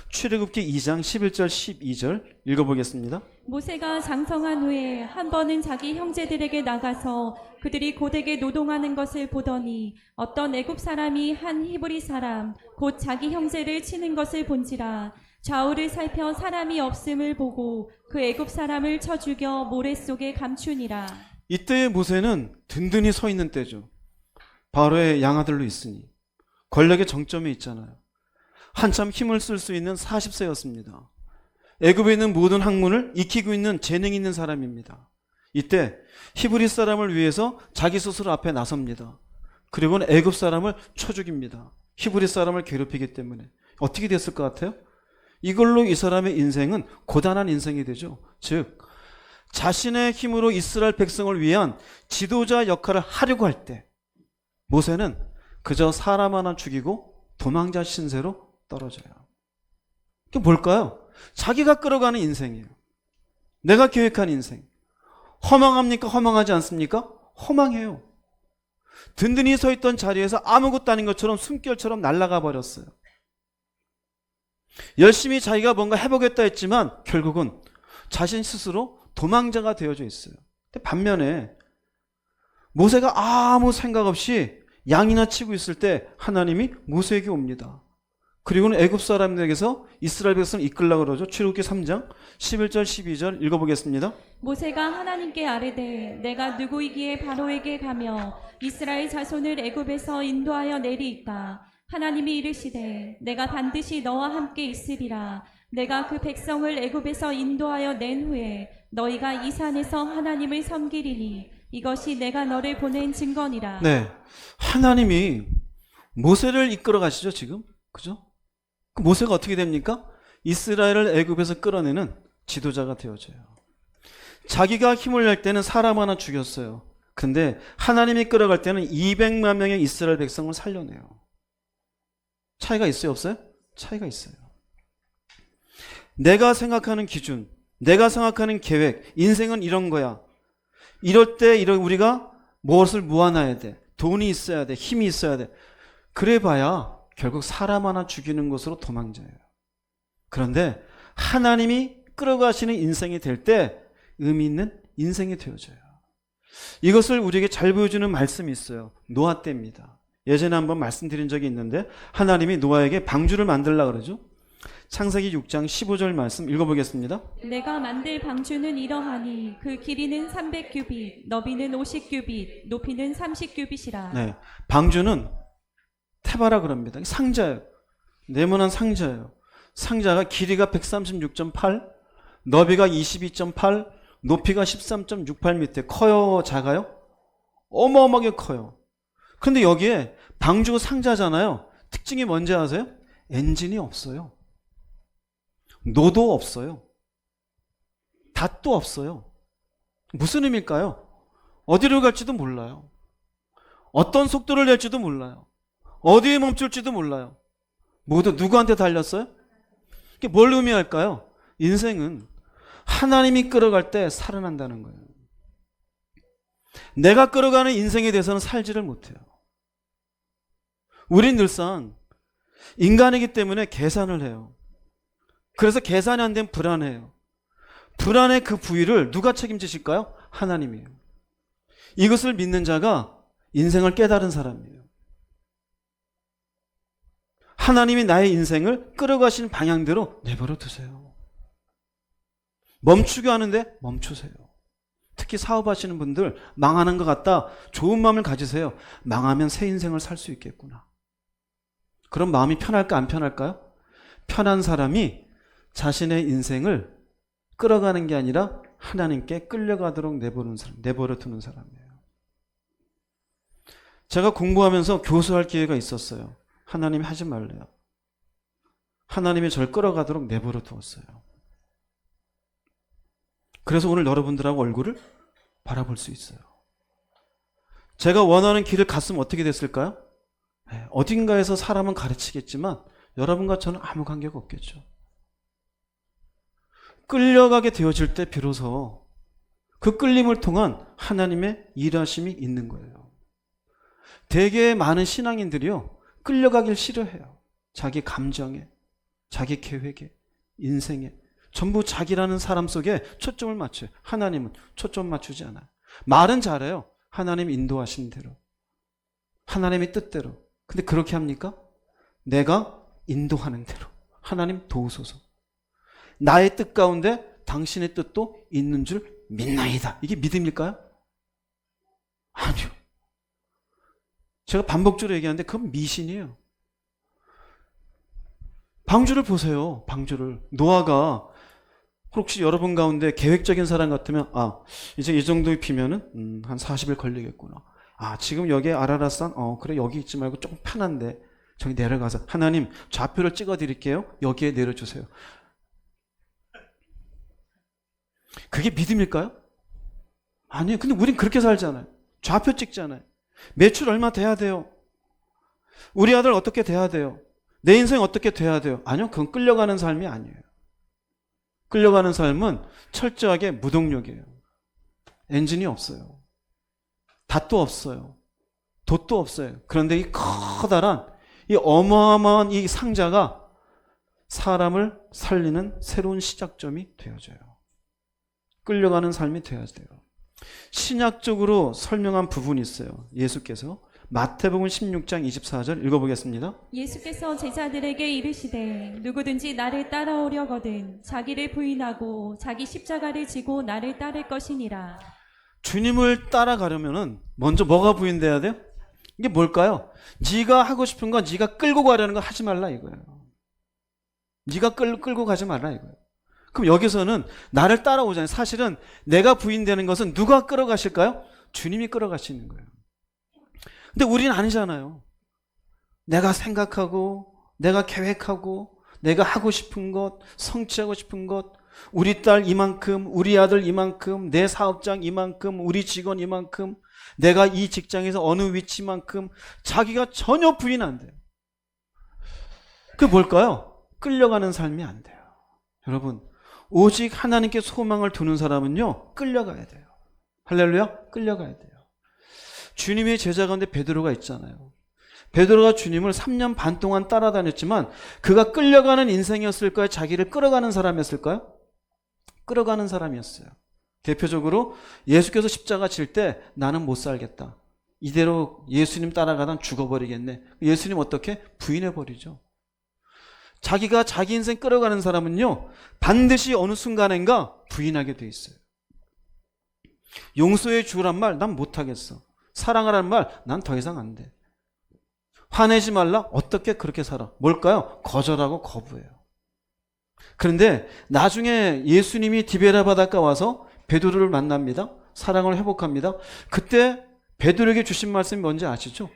출애굽기 2장 11절 12절 읽어보겠습니다. 모세가 장성한 후에 한 번은 자기 형제들에게 나가서 그들이 고되게 노동하는 것을 보더니 어떤 애굽 사람이 한 히브리 사람 곧 자기 형제를 치는 것을 본지라. 좌우를 살펴 사람이 없음을 보고 그 애굽 사람을 쳐 죽여 모래 속에 감추니라. 이때의 모세는 든든히 서 있는 때죠. 바로의 양아들로 있으니 권력의 정점에 있잖아요. 한참 힘을 쓸 수 있는 40세였습니다. 애굽에 있는 모든 학문을 익히고 있는 재능 있는 사람입니다. 이때 히브리 사람을 위해서 자기 스스로 앞에 나섭니다. 그리고는 애굽 사람을 쳐 죽입니다. 히브리 사람을 괴롭히기 때문에. 어떻게 됐을 것 같아요? 이걸로 이 사람의 인생은 고단한 인생이 되죠. 즉 자신의 힘으로 이스라엘 백성을 위한 지도자 역할을 하려고 할 때 모세는 그저 사람 하나 죽이고 도망자 신세로 떨어져요. 그게 뭘까요? 자기가 끌어가는 인생이에요. 내가 계획한 인생. 허망합니까? 허망하지 않습니까? 허망해요. 든든히 서 있던 자리에서 아무것도 아닌 것처럼 숨결처럼 날아가 버렸어요. 열심히 자기가 뭔가 해보겠다 했지만 결국은 자신 스스로 도망자가 되어져 있어요. 근데 반면에 모세가 아무 생각 없이 양이나 치고 있을 때 하나님이 모세에게 옵니다. 그리고는 애굽 사람들에게서 이스라엘 백성을 이끌라고 그러죠. 출애굽기 3장 11절 12절 읽어보겠습니다. 모세가 하나님께 아뢰되 내가 누구이기에 바로에게 가며 이스라엘 자손을 애굽에서 인도하여 내리이까. 하나님이 이르시되 내가 반드시 너와 함께 있으리라. 내가 그 백성을 애굽에서 인도하여 낸 후에 너희가 이 산에서 하나님을 섬기리니 이것이 내가 너를 보낸 증거니라. 네, 하나님이 모세를 이끌어 가시죠. 지금 그죠? 그 모세가 어떻게 됩니까? 이스라엘을 애굽에서 끌어내는 지도자가 되어져요. 자기가 힘을 낼 때는 사람 하나 죽였어요. 근데 하나님이 끌어갈 때는 200만 명의 이스라엘 백성을 살려내요. 차이가 있어요, 없어요? 차이가 있어요. 내가 생각하는 기준, 내가 생각하는 계획, 인생은 이런 거야. 이럴 때 우리가 무엇을 모아놔야 돼? 돈이 있어야 돼. 힘이 있어야 돼. 그래 봐야 결국 사람 하나 죽이는 것으로 도망자예요. 그런데 하나님이 끌어가시는 인생이 될 때 의미 있는 인생이 되어져요. 이것을 우리에게 잘 보여주는 말씀이 있어요. 노아 때입니다. 예전에 한번 말씀드린 적이 있는데 하나님이 노아에게 방주를 만들려고 그러죠. 창세기 6장 15절 말씀 읽어보겠습니다. 내가 만들 방주는 이러하니 그 길이는 300규빗, 너비는 50규빗, 높이는 30규빗이라. 네, 방주는 테바라 그럽니다. 상자예요. 네모난 상자예요. 상자가 길이가 136.8, 너비가 22.8, 높이가 13.68m. 커요? 작아요? 어마어마하게 커요. 근데 여기에 방주 상자잖아요. 특징이 뭔지 아세요? 엔진이 없어요. 노도 없어요. 닷도 없어요. 무슨 의미일까요? 어디로 갈지도 몰라요. 어떤 속도를 낼지도 몰라요. 어디에 멈출지도 몰라요. 모두 누구한테 달렸어요? 이게 뭘 의미할까요? 인생은 하나님이 끌어갈 때 살아난다는 거예요. 내가 끌어가는 인생에 대해서는 살지를 못해요. 우린 늘상 인간이기 때문에 계산을 해요. 그래서 계산이 안 되면 불안해요. 불안의 그 부위를 누가 책임지실까요? 하나님이에요. 이것을 믿는 자가 인생을 깨달은 사람이에요. 하나님이 나의 인생을 끌어가신 방향대로 내버려 두세요. 멈추게 하는데 멈추세요. 특히 사업하시는 분들 망하는 것 같다. 좋은 마음을 가지세요. 망하면 새 인생을 살 수 있겠구나. 그럼 마음이 편할까 안 편할까요? 편한 사람이 자신의 인생을 끌어가는 게 아니라 하나님께 끌려가도록 내버려 두는 사람이에요. 제가 공부하면서 교수할 기회가 있었어요. 하나님이 하지 말래요. 하나님이 저를 끌어가도록 내버려 두었어요. 그래서 오늘 여러분들하고 얼굴을 바라볼 수 있어요. 제가 원하는 길을 갔으면 어떻게 됐을까요? 어딘가에서 사람은 가르치겠지만 여러분과 저는 아무 관계가 없겠죠. 끌려가게 되어질 때 비로소 그 끌림을 통한 하나님의 일하심이 있는 거예요. 되게 많은 신앙인들이요, 끌려가길 싫어해요. 자기 감정에, 자기 계획에, 인생에 전부 자기라는 사람 속에 초점을 맞춰요. 하나님은 초점 맞추지 않아요. 말은 잘해요. 하나님 인도하신 대로, 하나님의 뜻대로. 근데 그렇게 합니까? 내가 인도하는 대로. 하나님 도우소서. 나의 뜻 가운데 당신의 뜻도 있는 줄 믿나이다. 이게 믿음일까요? 아니요. 제가 반복적으로 얘기하는데 그건 미신이에요. 방주를 보세요. 방주를. 노아가 혹시 여러분 가운데 계획적인 사람 같으면 이제 이 정도 비면은 한 40일 걸리겠구나. 지금 여기에 아라랏산 그래 여기 있지 말고 조금 편한데 저기 내려가서 하나님 좌표를 찍어 드릴게요. 여기에 내려주세요. 그게 믿음일까요? 아니에요. 근데 우린 그렇게 살잖아요. 좌표 찍잖아요. 매출 얼마 돼야 돼요? 우리 아들 어떻게 돼야 돼요? 내 인생 어떻게 돼야 돼요? 아니요. 그건 끌려가는 삶이 아니에요. 끌려가는 삶은 철저하게 무동력이에요. 엔진이 없어요. 닷도 없어요. 돛도 없어요. 그런데 이 커다란 이 어마어마한 이 상자가 사람을 살리는 새로운 시작점이 되어져요. 끌려가는 삶이 되어야 돼요. 신약적으로 설명한 부분이 있어요. 예수께서 마태복음 16장 24절 읽어보겠습니다. 예수께서 제자들에게 이르시되 누구든지 나를 따라오려거든 자기를 부인하고 자기 십자가를 지고 나를 따를 것이니라. 주님을 따라가려면은 먼저 뭐가 부인돼야 돼요? 이게 뭘까요? 네가 하고 싶은 건 네가 끌고 가려는 거 하지 말라 이거예요. 네가 끌고 가지 말라 이거예요. 그럼 여기서는 나를 따라오잖아요. 사실은 내가 부인되는 것은 누가 끌어가실까요? 주님이 끌어가시는 거예요. 근데 우리는 아니잖아요. 내가 생각하고 내가 계획하고 내가 하고 싶은 것, 성취하고 싶은 것, 우리 딸 이만큼, 우리 아들 이만큼, 내 사업장 이만큼, 우리 직원 이만큼, 내가 이 직장에서 어느 위치만큼 자기가 전혀 부인 안 돼요. 그게 뭘까요? 끌려가는 삶이 안 돼요. 여러분, 오직 하나님께 소망을 두는 사람은요, 끌려가야 돼요. 할렐루야. 끌려가야 돼요. 주님의 제자 가운데 베드로가 있잖아요. 베드로가 주님을 3년 반 동안 따라다녔지만 그가 끌려가는 인생이었을까요? 자기를 끌어가는 사람이었을까요? 끌어가는 사람이었어요. 대표적으로 예수께서 십자가 질 때 나는 못 살겠다. 이대로 예수님 따라가다 죽어버리겠네. 예수님 어떻게? 부인해버리죠. 자기가 자기 인생 끌어가는 사람은요, 반드시 어느 순간인가 부인하게 돼 있어요. 용서해 주란 말 난 못하겠어. 사랑하라는 말 난 더 이상 안 돼. 화내지 말라? 어떻게 그렇게 살아? 뭘까요? 거절하고 거부해요. 그런데 나중에 예수님이 디베라 바닷가 와서 베드로를 만납니다. 사랑을 회복합니다. 그때 베드로에게 주신 말씀이 뭔지 아시죠?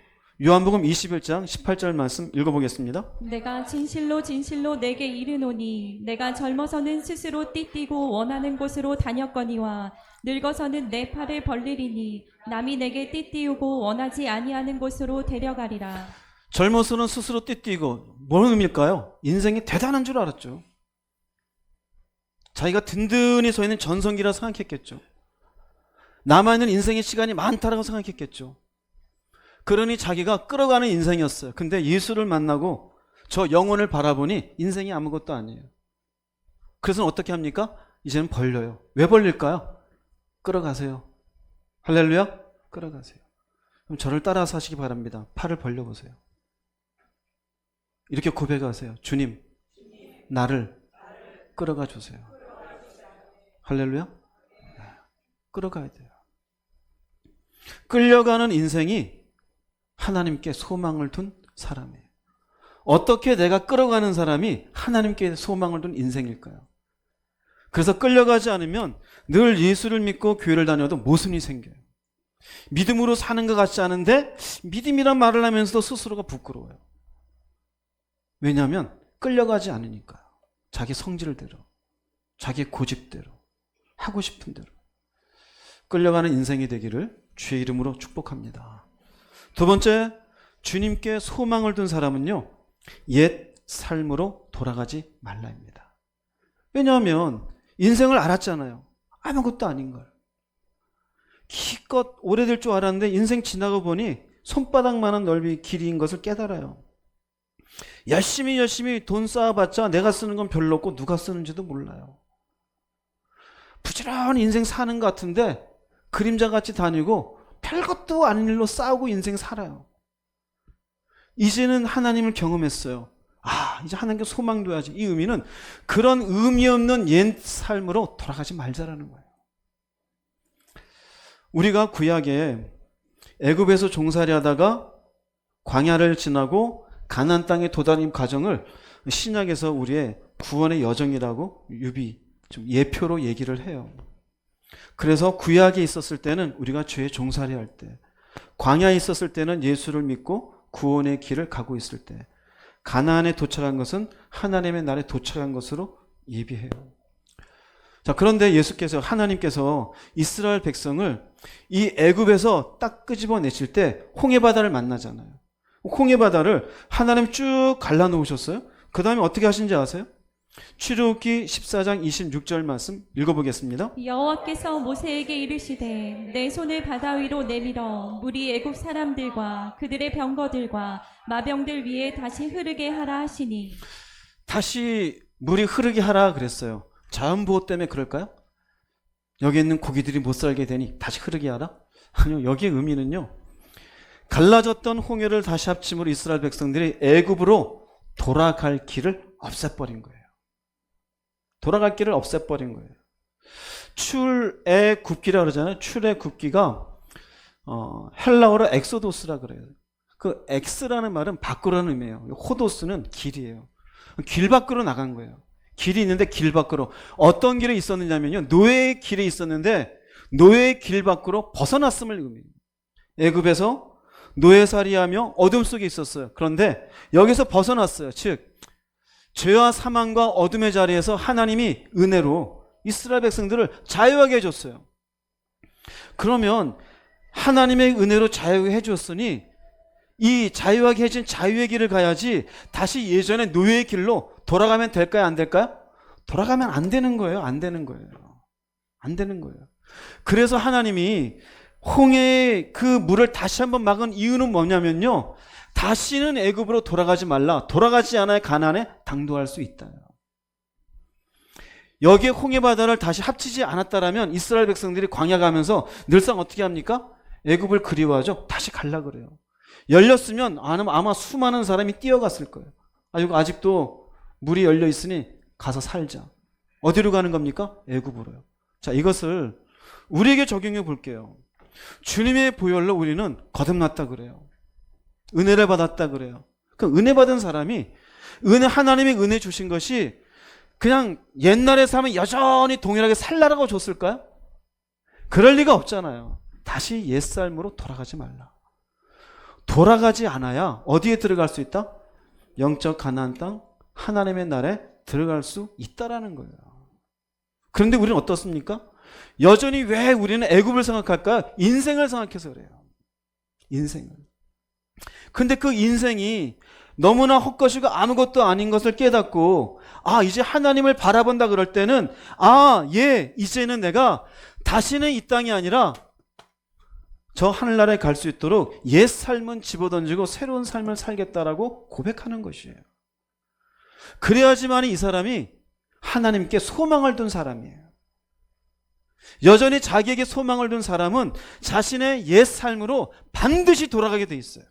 요한복음 21장 18절 말씀 읽어보겠습니다. 내가 진실로 진실로 내게 이르노니 내가 젊어서는 스스로 띠띠고 원하는 곳으로 다녔거니와 늙어서는 내 팔을 벌리리니 남이 내게 띠띠우고 원하지 아니하는 곳으로 데려가리라. 젊어서는 스스로 띠띠고 뭔 의미일까요? 인생이 대단한 줄 알았죠. 자기가 든든히 서 있는 전성기라 생각했겠죠. 남아있는 인생의 시간이 많다라고 생각했겠죠. 그러니 자기가 끌어가는 인생이었어요. 근데 예수를 만나고 저 영혼을 바라보니 인생이 아무것도 아니에요. 그래서 어떻게 합니까? 이제는 벌려요. 왜 벌릴까요? 끌어가세요. 할렐루야? 끌어가세요. 그럼 저를 따라서 하시기 바랍니다. 팔을 벌려보세요. 이렇게 고백하세요. 주님, 나를 끌어가 주세요. 할렐루야? 끌어가야 돼요. 끌려가는 인생이 하나님께 소망을 둔 사람이에요. 어떻게 내가 끌어가는 사람이 하나님께 소망을 둔 인생일까요? 그래서 끌려가지 않으면 늘 예수를 믿고 교회를 다녀도 모순이 생겨요. 믿음으로 사는 것 같지 않은데 믿음이란 말을 하면서도 스스로가 부끄러워요. 왜냐하면 끌려가지 않으니까요. 자기 성질대로, 자기 고집대로, 하고 싶은 대로 끌려가는 인생이 되기를 주의 이름으로 축복합니다. 두 번째, 주님께 소망을 둔 사람은요, 옛 삶으로 돌아가지 말라입니다. 왜냐하면 인생을 알았잖아요. 아무것도 아닌 걸. 기껏 오래될 줄 알았는데 인생 지나고 보니 손바닥만한 넓이 길이인 것을 깨달아요. 열심히 돈 쌓아봤자 내가 쓰는 건 별로 없고 누가 쓰는지도 몰라요. 부지런히 인생 사는 것 같은데 그림자같이 다니고 별것도 아닌 일로 싸우고 인생 살아요. 이제는 하나님을 경험했어요. 이제 하나님께 소망 둬야지. 이 의미는 그런 의미 없는 옛 삶으로 돌아가지 말자라는 거예요. 우리가 구약에 애굽에서 종살이 하다가 광야를 지나고 가나안 땅에 도달하는 과정을 신약에서 우리의 구원의 여정이라고 좀 예표로 얘기를 해요. 그래서 구약에 있었을 때는 우리가 죄의 종살이 할 때, 광야에 있었을 때는 예수를 믿고 구원의 길을 가고 있을 때, 가나안에 도착한 것은 하나님의 나라에 도착한 것으로 예비해요. 자, 그런데 하나님께서 이스라엘 백성을 이 애굽에서 딱 끄집어내실 때 홍해바다를 만나잖아요. 홍해바다를 하나님 쭉 갈라놓으셨어요. 그 다음에 어떻게 하신지 아세요? 출애굽기 14장 26절 말씀 읽어보겠습니다. 여호와께서 모세에게 이르시되 내 손을 바다 위로 내밀어 물이 애굽 사람들과 그들의 병거들과 마병들 위에 다시 흐르게 하라 하시니. 다시 물이 흐르게 하라 그랬어요. 자연보호 때문에 그럴까요? 여기 있는 고기들이 못 살게 되니 다시 흐르게 하라? 아니요, 여기의 의미는요, 갈라졌던 홍해를 다시 합침으로 이스라엘 백성들이 애굽으로 돌아갈 길을 없애버린 거예요. 돌아갈 길을 없애버린 거예요. 출애굽기라 그러잖아요. 출애굽기가 헬라어로 엑소도스라 그래요. 그 엑스라는 말은 밖으로라는 의미예요. 호도스는 길이에요. 길 밖으로 나간 거예요. 길이 있는데 길 밖으로. 어떤 길에 있었느냐면요, 노예의 길에 있었는데 노예의 길 밖으로 벗어났음을 의미해요. 애굽에서 노예살이하며 어둠 속에 있었어요. 그런데 여기서 벗어났어요. 즉 죄와 사망과 어둠의 자리에서 하나님이 은혜로 이스라엘 백성들을 자유하게 해줬어요. 그러면 하나님의 은혜로 자유하게 해줬으니 이 자유하게 해준 자유의 길을 가야지 다시 예전의 노예의 길로 돌아가면 될까요? 안 될까요? 돌아가면 안 되는 거예요. 안 되는 거예요. 안 되는 거예요. 그래서 하나님이 홍해의 그 물을 다시 한번 막은 이유는 뭐냐면요, 다시는 애굽으로 돌아가지 말라. 돌아가지 않아야 가나안에 당도할 수 있다. 여기에 홍해 바다를 다시 합치지 않았다라면 이스라엘 백성들이 광야 가면서 늘상 어떻게 합니까? 애굽을 그리워하죠. 다시 갈라 그래요. 열렸으면 아마 수많은 사람이 뛰어갔을 거예요. 이거 아직도 물이 열려 있으니 가서 살자. 어디로 가는 겁니까? 애굽으로요. 자, 이것을 우리에게 적용해 볼게요. 주님의 보혈로 우리는 거듭났다 그래요. 은혜를 받았다 그래요. 그럼 은혜 받은 사람이 하나님의 은혜 주신 것이 그냥 옛날에 사면 여전히 동일하게 살라라고 줬을까요? 그럴 리가 없잖아요. 다시 옛삶으로 돌아가지 말라. 돌아가지 않아야 어디에 들어갈 수 있다? 영적 가나안 땅, 하나님의 나라에 들어갈 수 있다라는 거예요. 그런데 우리는 어떻습니까? 여전히 왜 우리는 애굽을 생각할까요? 인생을 생각해서 그래요. 인생을. 근데 그 인생이 너무나 헛것이고 아무것도 아닌 것을 깨닫고 이제 하나님을 바라본다 그럴 때는 이제는 내가 다시는 이 땅이 아니라 저 하늘나라에 갈 수 있도록 옛 삶은 집어던지고 새로운 삶을 살겠다라고 고백하는 것이에요. 그래야지만 이 사람이 하나님께 소망을 둔 사람이에요. 여전히 자기에게 소망을 둔 사람은 자신의 옛 삶으로 반드시 돌아가게 돼 있어요.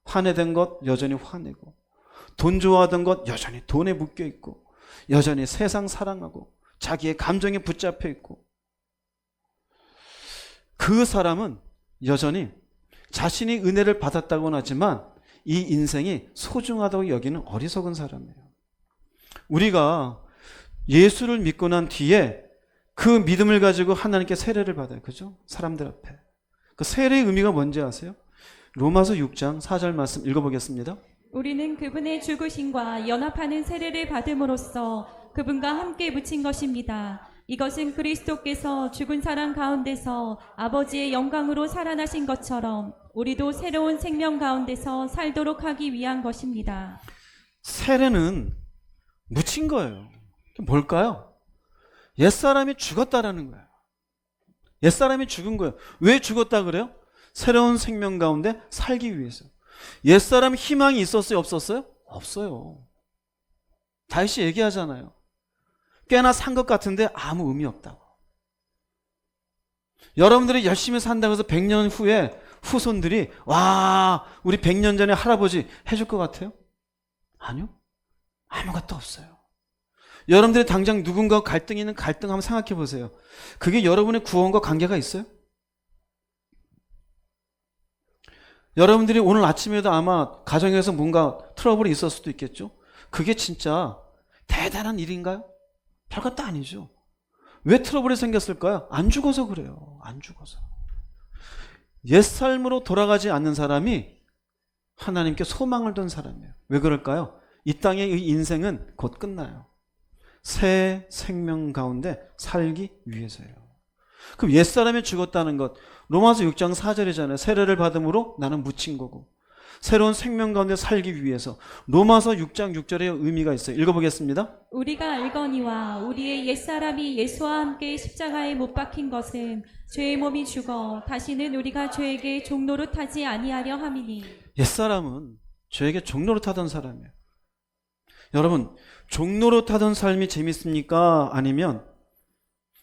화내던 것 여전히 화내고, 돈 좋아하던 것 여전히 돈에 묶여 있고, 여전히 세상 사랑하고 자기의 감정에 붙잡혀 있고, 그 사람은 여전히 자신이 은혜를 받았다고는 하지만 이 인생이 소중하다고 여기는 어리석은 사람이에요. 우리가 예수를 믿고 난 뒤에 그 믿음을 가지고 하나님께 세례를 받아요. 그죠? 사람들 앞에. 그 세례의 의미가 뭔지 아세요? 로마서 6장 4절 말씀 읽어보겠습니다. 우리는 그분의 죽으심과 연합하는 세례를 받음으로써 그분과 함께 묻힌 것입니다. 이것은 그리스도께서 죽은 사람 가운데서 아버지의 영광으로 살아나신 것처럼 우리도 새로운 생명 가운데서 살도록 하기 위한 것입니다. 세례는 묻힌 거예요. 뭘까요? 옛사람이 죽었다라는 거예요. 옛사람이 죽은 거예요. 왜 죽었다 그래요? 새로운 생명 가운데 살기 위해서. 옛사람 희망이 있었어요? 없었어요? 없어요. 다윗이 얘기하잖아요. 꽤나 산 것 같은데 아무 의미 없다고. 여러분들이 열심히 산다고 해서 100년 후에 후손들이 우리 100년 전에 할아버지 해줄 것 같아요? 아니요. 아무것도 없어요. 여러분들이 당장 누군가 갈등이 있는 갈등 한번 생각해 보세요. 그게 여러분의 구원과 관계가 있어요? 여러분들이 오늘 아침에도 아마 가정에서 뭔가 트러블이 있을 수도 있겠죠? 그게 진짜 대단한 일인가요? 별것도 아니죠. 왜 트러블이 생겼을까요? 안 죽어서 그래요. 안 죽어서. 옛삶으로 돌아가지 않는 사람이 하나님께 소망을 둔 사람이에요. 왜 그럴까요? 이 땅의 이 인생은 곧 끝나요. 새 생명 가운데 살기 위해서예요. 그럼 옛사람이 죽었다는 것, 로마서 6장 4절이잖아요. 세례를 받음으로 나는 묻힌 거고, 새로운 생명 가운데 살기 위해서. 로마서 6장 6절에 의미가 있어요. 읽어보겠습니다. 우리가 알거니와 우리의 옛사람이 예수와 함께 십자가에 못 박힌 것은 죄의 몸이 죽어 다시는 우리가 죄에게 종노릇하지 아니하려 함이니. 옛사람은 죄에게 종노릇하던 사람이에요. 여러분, 종노릇하던 삶이 재밌습니까? 아니면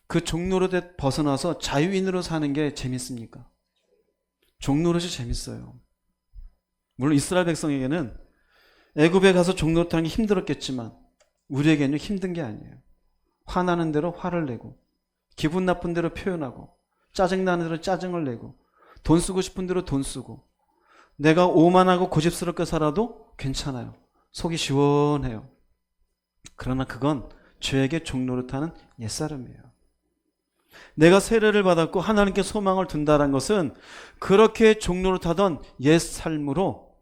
그 종노릇에 벗어나서 자유인으로 사는 게 재밌습니까? 종노릇이 재밌어요. 물론 이스라엘 백성에게는 애굽에 가서 종노릇하는 게 힘들었겠지만 우리에게는 힘든 게 아니에요. 화나는 대로 화를 내고, 기분 나쁜 대로 표현하고, 짜증나는 대로 짜증을 내고, 돈 쓰고 싶은 대로 돈 쓰고, 내가 오만하고 고집스럽게 살아도 괜찮아요. 속이 시원해요. 그러나 그건 죄에게 종노릇하는 옛사람이에요. 내가 세례를 받았고 하나님께 소망을 둔다는 것은 그렇게 종노릇하던 옛 삶으로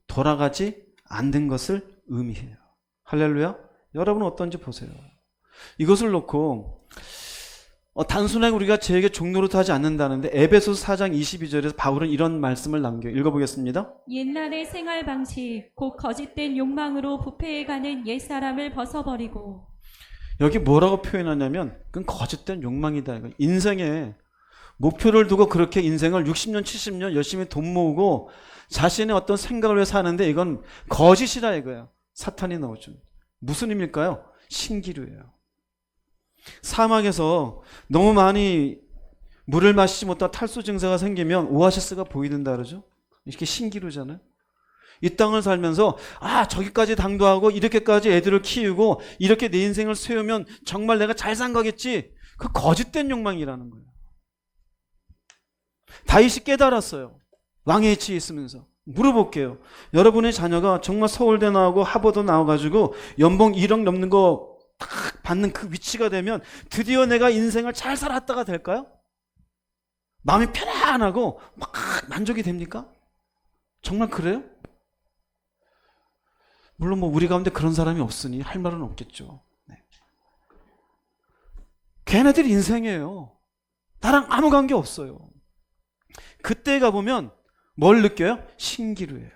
돌아가지 않는 것을 의미해요. 할렐루야. 여러분은 어떤지 보세요. 이것을 놓고 단순하게 우리가 죄에게 종노릇하지 않는다는데 에베소서 4장 22절에서 바울은 이런 말씀을 남겨요. 읽어보겠습니다. 옛날의 생활 방식 곧 거짓된 욕망으로 부패해가는 옛사람을 벗어버리고. 여기 뭐라고 표현하냐면 그건 거짓된 욕망이다. 이거. 인생에 목표를 두고 그렇게 인생을 60년, 70년 열심히 돈 모으고 자신의 어떤 생각을 위해 사는데 이건 거짓이라 이거예요. 사탄이 넣어준. 무슨 의미일까요? 신기루예요. 사막에서 너무 많이 물을 마시지 못한 탈수 증세가 생기면 오아시스가 보이는다 그러죠. 이렇게 신기루잖아요. 이 땅을 살면서 저기까지 당도하고 이렇게까지 애들을 키우고 이렇게 내 인생을 세우면 정말 내가 잘 산 거겠지. 그 거짓된 욕망이라는 거예요. 다윗이 깨달았어요. 왕의 지에 있으면서. 물어볼게요. 여러분의 자녀가 정말 서울대 나오고 하버드 나와가지고 연봉 1억 넘는 거 딱 받는 그 위치가 되면 드디어 내가 인생을 잘 살았다가 될까요? 마음이 편안하고 막 만족이 됩니까? 정말 그래요? 물론 우리 가운데 그런 사람이 없으니 할 말은 없겠죠. 네. 걔네들 인생이에요. 나랑 아무 관계 없어요. 그때 가보면 뭘 느껴요? 신기루예요.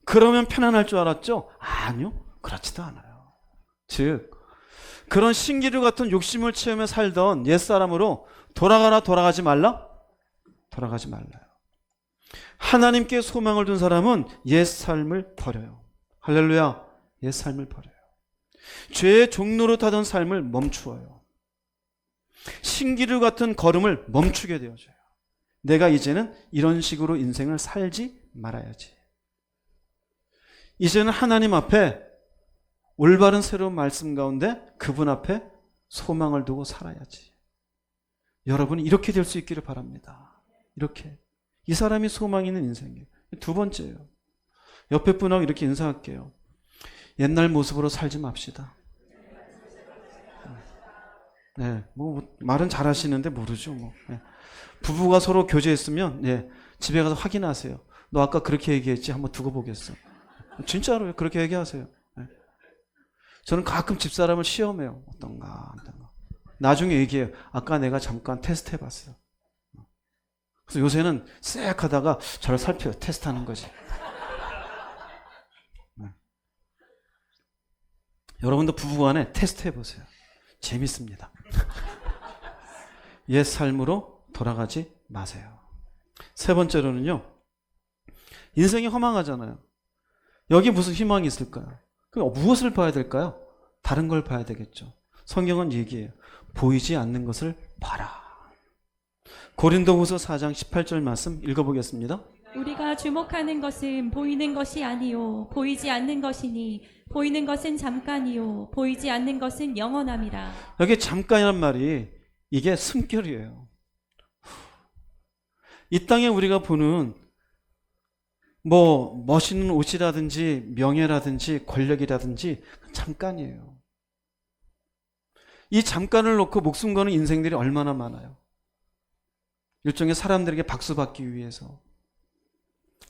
그러면 편안할 줄 알았죠? 아니요. 그렇지도 않아요. 즉 그런 신기루 같은 욕심을 채우며 살던 옛사람으로 돌아가나 돌아가지 말라? 돌아가지 말라요. 하나님께 소망을 둔 사람은 옛삶을 버려요. 할렐루야. 옛삶을 버려요. 죄의 종로로 타던 삶을 멈추어요. 신기루 같은 걸음을 멈추게 되어져요. 내가 이제는 이런 식으로 인생을 살지 말아야지. 이제는 하나님 앞에 올바른 새로운 말씀 가운데 그분 앞에 소망을 두고 살아야지. 여러분이 이렇게 될 수 있기를 바랍니다. 이렇게. 이 사람이 소망 있는 인생이에요. 두 번째예요. 옆에 분하고 이렇게 인사할게요. 옛날 모습으로 살지 맙시다. 네, 말은 잘하시는데 모르죠. 네. 부부가 서로 교제했으면 집에 가서 확인하세요. 너 아까 그렇게 얘기했지? 한번 두고 보겠어. 진짜로요. 그렇게 얘기하세요. 네. 저는 가끔 집사람을 시험해요. 어떤가. 나중에 얘기해요. 아까 내가 잠깐 테스트 해봤어. 그래서 요새는 쓱 하다가 저를 살펴요. 테스트하는 거지. 네. 여러분도 부부간에 테스트 해보세요. 재밌습니다. 옛 삶으로 돌아가지 마세요. 세 번째로는요. 인생이 허망하잖아요. 여기 무슨 희망이 있을까요? 그럼 무엇을 봐야 될까요? 다른 걸 봐야 되겠죠. 성경은 얘기해요. 보이지 않는 것을 봐라. 고린도후서 4장 18절 말씀 읽어보겠습니다. 우리가 주목하는 것은 보이는 것이 아니요 보이지 않는 것이니 보이는 것은 잠깐이요 보이지 않는 것은 영원함이라. 여기 잠깐이란 말이 이게 숨결이에요. 이 땅에 우리가 보는 멋있는 옷이라든지 명예라든지 권력이라든지 잠깐이에요. 이 잠깐을 놓고 목숨 거는 인생들이 얼마나 많아요. 일종의 사람들에게 박수 받기 위해서,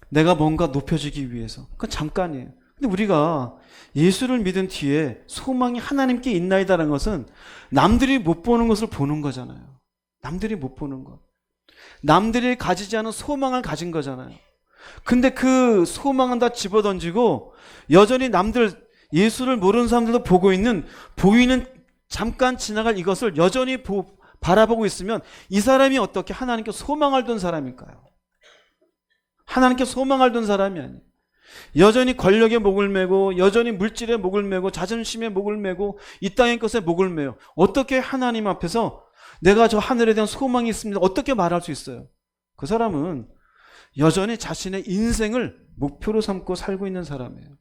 내가 뭔가 높여지기 위해서. 그건 잠깐이에요. 근데 우리가 예수를 믿은 뒤에 소망이 하나님께 있나이다라는 것은 남들이 못 보는 것을 보는 거잖아요. 남들이 못 보는 것. 남들이 가지지 않은 소망을 가진 거잖아요. 근데 그 소망은 다 집어던지고 여전히 남들, 예수를 모르는 사람들도 보이는 잠깐 지나갈 이것을 여전히 바라보고 있으면 이 사람이 어떻게 하나님께 소망을 둔 사람일까요? 하나님께 소망을 둔 사람이 아니에요. 여전히 권력에 목을 메고, 여전히 물질에 목을 메고, 자존심에 목을 메고, 이 땅의 것에 목을 메요. 어떻게 하나님 앞에서 내가 저 하늘에 대한 소망이 있습니다. 어떻게 말할 수 있어요? 그 사람은 여전히 자신의 인생을 목표로 삼고 살고 있는 사람이에요.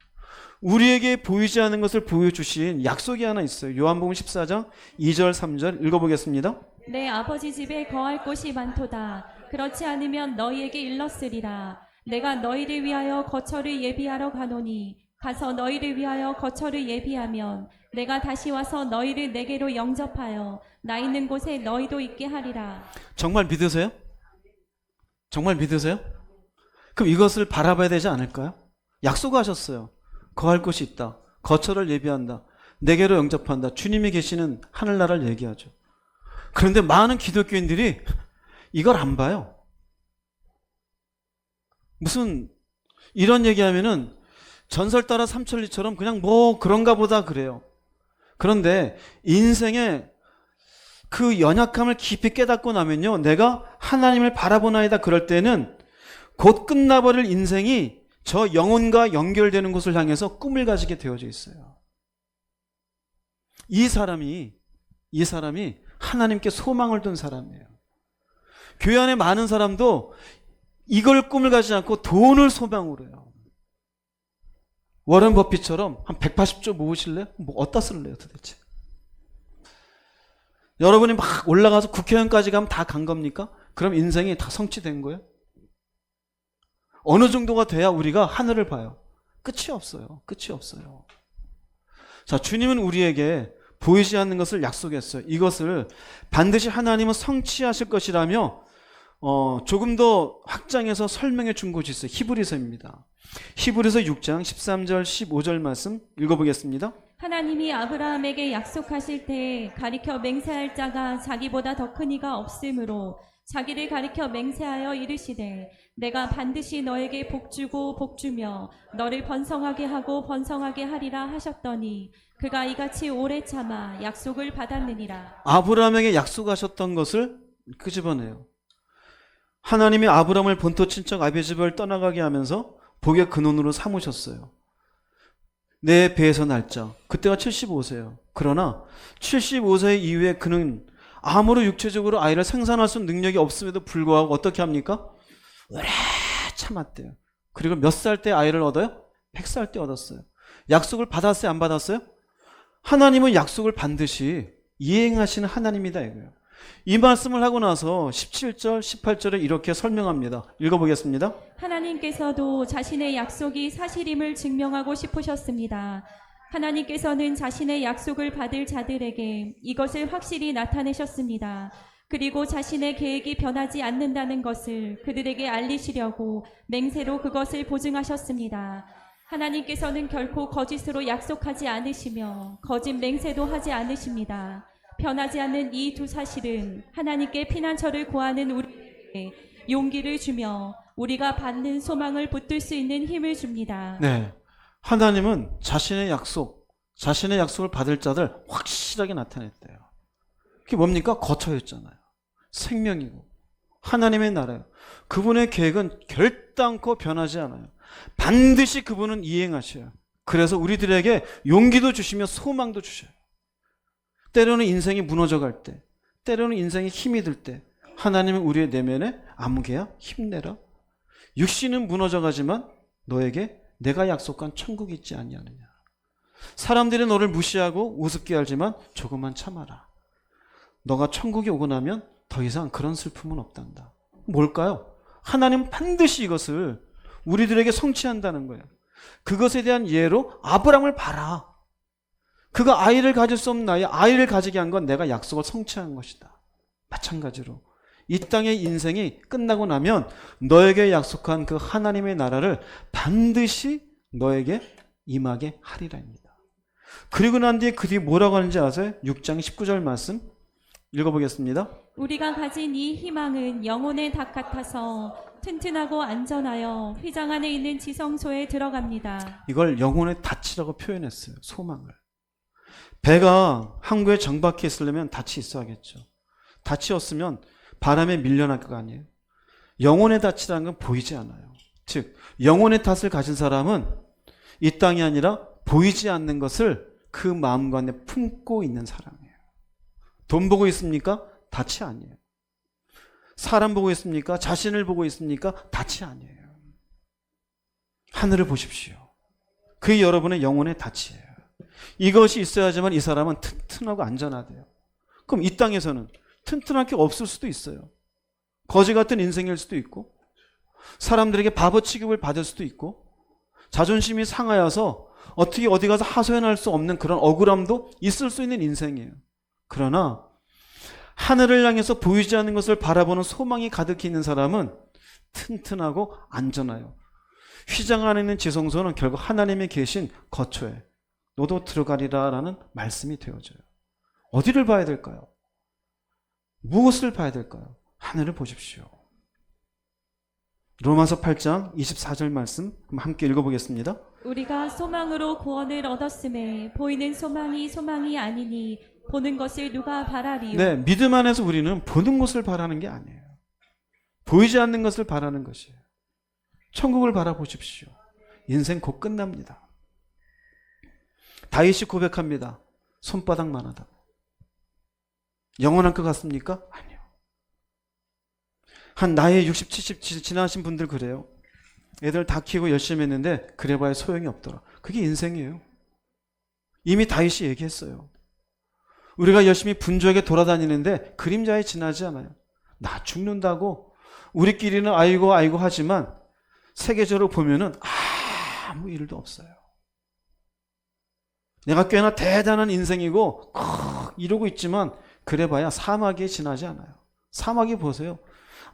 우리에게 보이지 않는 것을 보여주신 약속이 하나 있어요. 요한복음 14장 2절 3절 읽어보겠습니다. 내 아버지 집에 거할 곳이 많도다. 그렇지 않으면 너희에게 일렀으리라. 내가 너희를 위하여 거처를 예비하러 가노니 가서 너희를 위하여 거처를 예비하면 내가 다시 와서 너희를 내게로 영접하여 나 있는 곳에 너희도 있게 하리라. 정말 믿으세요? 정말 믿으세요? 그럼 이것을 바라봐야 되지 않을까요? 약속하셨어요. 거할 곳이 있다. 거처를 예비한다. 내게로 영접한다. 주님이 계시는 하늘나라를 얘기하죠. 그런데 많은 기독교인들이 이걸 안 봐요. 무슨 이런 얘기하면은 전설 따라 삼천리처럼 그냥 그런가 보다 그래요. 그런데 인생의 그 연약함을 깊이 깨닫고 나면요, 내가 하나님을 바라보나이다 그럴 때는 곧 끝나버릴 인생이 저 영혼과 연결되는 곳을 향해서 꿈을 가지게 되어져 있어요. 이 사람이 하나님께 소망을 둔 사람이에요. 교회 안에 많은 사람도 이걸 꿈을 가지지 않고 돈을 소망으로 해요. 워런 버핏처럼 한 180조 모으실래요? 뭐 어디다 쓸래요 도대체? 여러분이 막 올라가서 국회의원까지 가면 다 간 겁니까? 그럼 인생이 다 성취된 거예요? 어느 정도가 돼야 우리가 하늘을 봐요? 끝이 없어요. 끝이 없어요. 자, 주님은 우리에게 보이지 않는 것을 약속했어요. 이것을 반드시 하나님은 성취하실 것이라며 조금 더 확장해서 설명해 준 곳이 있어요. 히브리서입니다. 히브리서 6장 13절 15절 말씀 읽어보겠습니다. 하나님이 아브라함에게 약속하실 때 가리켜 맹세할 자가 자기보다 더 큰 이가 없으므로 자기를 가리켜 맹세하여 이르시되 내가 반드시 너에게 복주고 복주며 너를 번성하게 하고 번성하게 하리라 하셨더니 그가 이같이 오래 참아 약속을 받았느니라. 아브라함에게 약속하셨던 것을 끄집어내요. 하나님이 아브라함을 본토 친척 아비집을 떠나가게 하면서 복의 근원으로 삼으셨어요. 내 배에서 날짜. 그때가 75세예요. 그러나 75세 이후에 그는 아무리 육체적으로 아이를 생산할 수 있는 능력이 없음에도 불구하고 어떻게 합니까? 오래 참았대요. 그리고 몇 살 때 아이를 얻어요? 100살 때 얻었어요. 약속을 받았어요? 안 받았어요? 하나님은 약속을 반드시 이행하시는 하나님이다 이거예요. 이 말씀을 하고 나서 17절, 18절에 이렇게 설명합니다. 읽어보겠습니다. 하나님께서도 자신의 약속이 사실임을 증명하고 싶으셨습니다. 하나님께서는 자신의 약속을 받을 자들에게 이것을 확실히 나타내셨습니다. 그리고 자신의 계획이 변하지 않는다는 것을 그들에게 알리시려고 맹세로 그것을 보증하셨습니다. 하나님께서는 결코 거짓으로 약속하지 않으시며 거짓 맹세도 하지 않으십니다. 변하지 않는 이 두 사실은 하나님께 피난처를 구하는 우리에게 용기를 주며 우리가 받는 소망을 붙들 수 있는 힘을 줍니다. 네, 하나님은 자신의 약속을 받을 자들 확실하게 나타냈대요. 그게 뭡니까? 거처였잖아요. 생명이고 하나님의 나라예요. 그분의 계획은 결단코 변하지 않아요. 반드시 그분은 이행하셔요. 그래서 우리들에게 용기도 주시며 소망도 주셔요. 때로는 인생이 무너져갈 때, 때로는 인생이 힘이 들 때 하나님은 우리의 내면에 아무개야 힘내라. 육신은 무너져가지만 너에게 내가 약속한 천국이 있지 아니하느냐. 사람들이 너를 무시하고 우습게 알지만 조금만 참아라. 너가 천국에 오고 나면 더 이상 그런 슬픔은 없단다. 뭘까요? 하나님은 반드시 이것을 우리들에게 성취한다는 거예요. 그것에 대한 예로 아브라함을 봐라. 그가 아이를 가질 수 없는 아이를 가지게 한 건 내가 약속을 성취한 것이다. 마찬가지로 이 땅의 인생이 끝나고 나면 너에게 약속한 그 하나님의 나라를 반드시 너에게 임하게 하리라입니다. 그리고 난 뒤에 그 뒤에 뭐라고 하는지 아세요? 6장 19절 말씀 읽어보겠습니다. 우리가 가진 이 희망은 영혼의 닭 같아서 튼튼하고 안전하여 휘장 안에 있는 지성소에 들어갑니다. 이걸 영혼의 닻이라고 표현했어요. 소망을. 배가 항구에 정박해 있으려면 닻이 있어야겠죠. 닻이 없으면 바람에 밀려날 거 아니에요. 영혼의 닻이라는 건 보이지 않아요. 즉 영혼의 덫을 가진 사람은 이 땅이 아니라 보이지 않는 것을 그 마음과 안에 품고 있는 사람이에요. 돈 보고 있습니까? 닻이 아니에요. 사람 보고 있습니까? 자신을 보고 있습니까? 닻이 아니에요. 하늘을 보십시오. 그게 여러분의 영혼의 닻이에요. 이것이 있어야지만 이 사람은 튼튼하고 안전하대요. 그럼 이 땅에서는 튼튼할 게 없을 수도 있어요. 거지 같은 인생일 수도 있고 사람들에게 바보 취급을 받을 수도 있고 자존심이 상하여서 어떻게 어디 가서 하소연할 수 없는 그런 억울함도 있을 수 있는 인생이에요. 그러나 하늘을 향해서 보이지 않는 것을 바라보는 소망이 가득히 있는 사람은 튼튼하고 안전해요. 휘장 안에 있는 지성소는 결국 하나님이 계신 거처에 너도 들어가리라 라는 말씀이 되어져요. 어디를 봐야 될까요? 무엇을 봐야 될까요? 하늘을 보십시오. 로마서 8장 24절 말씀 함께 읽어보겠습니다. 우리가 소망으로 구원을 얻었음에 보이는 소망이 소망이 아니니 보는 것을 누가 바라리요. 네, 믿음 안에서 우리는 보는 것을 바라는 게 아니에요. 보이지 않는 것을 바라는 것이에요. 천국을 바라보십시오. 인생 곧 끝납니다. 다윗이 고백합니다. 손바닥만 하다고. 영원할 것 같습니까? 아니요. 한 나이 60, 70 지나신 분들 그래요. 애들 다 키우고 열심히 했는데 그래봐야 소용이 없더라. 그게 인생이에요. 이미 다윗이 얘기했어요. 우리가 열심히 분주하게 돌아다니는데 그림자에 지나지 않아요. 나 죽는다고 우리끼리는 아이고 하지만 세계적으로 보면은 아무 일도 없어요. 내가 꽤나 대단한 인생이고 이러고 있지만 그래봐야 사막에 지나지 않아요. 사막이 보세요.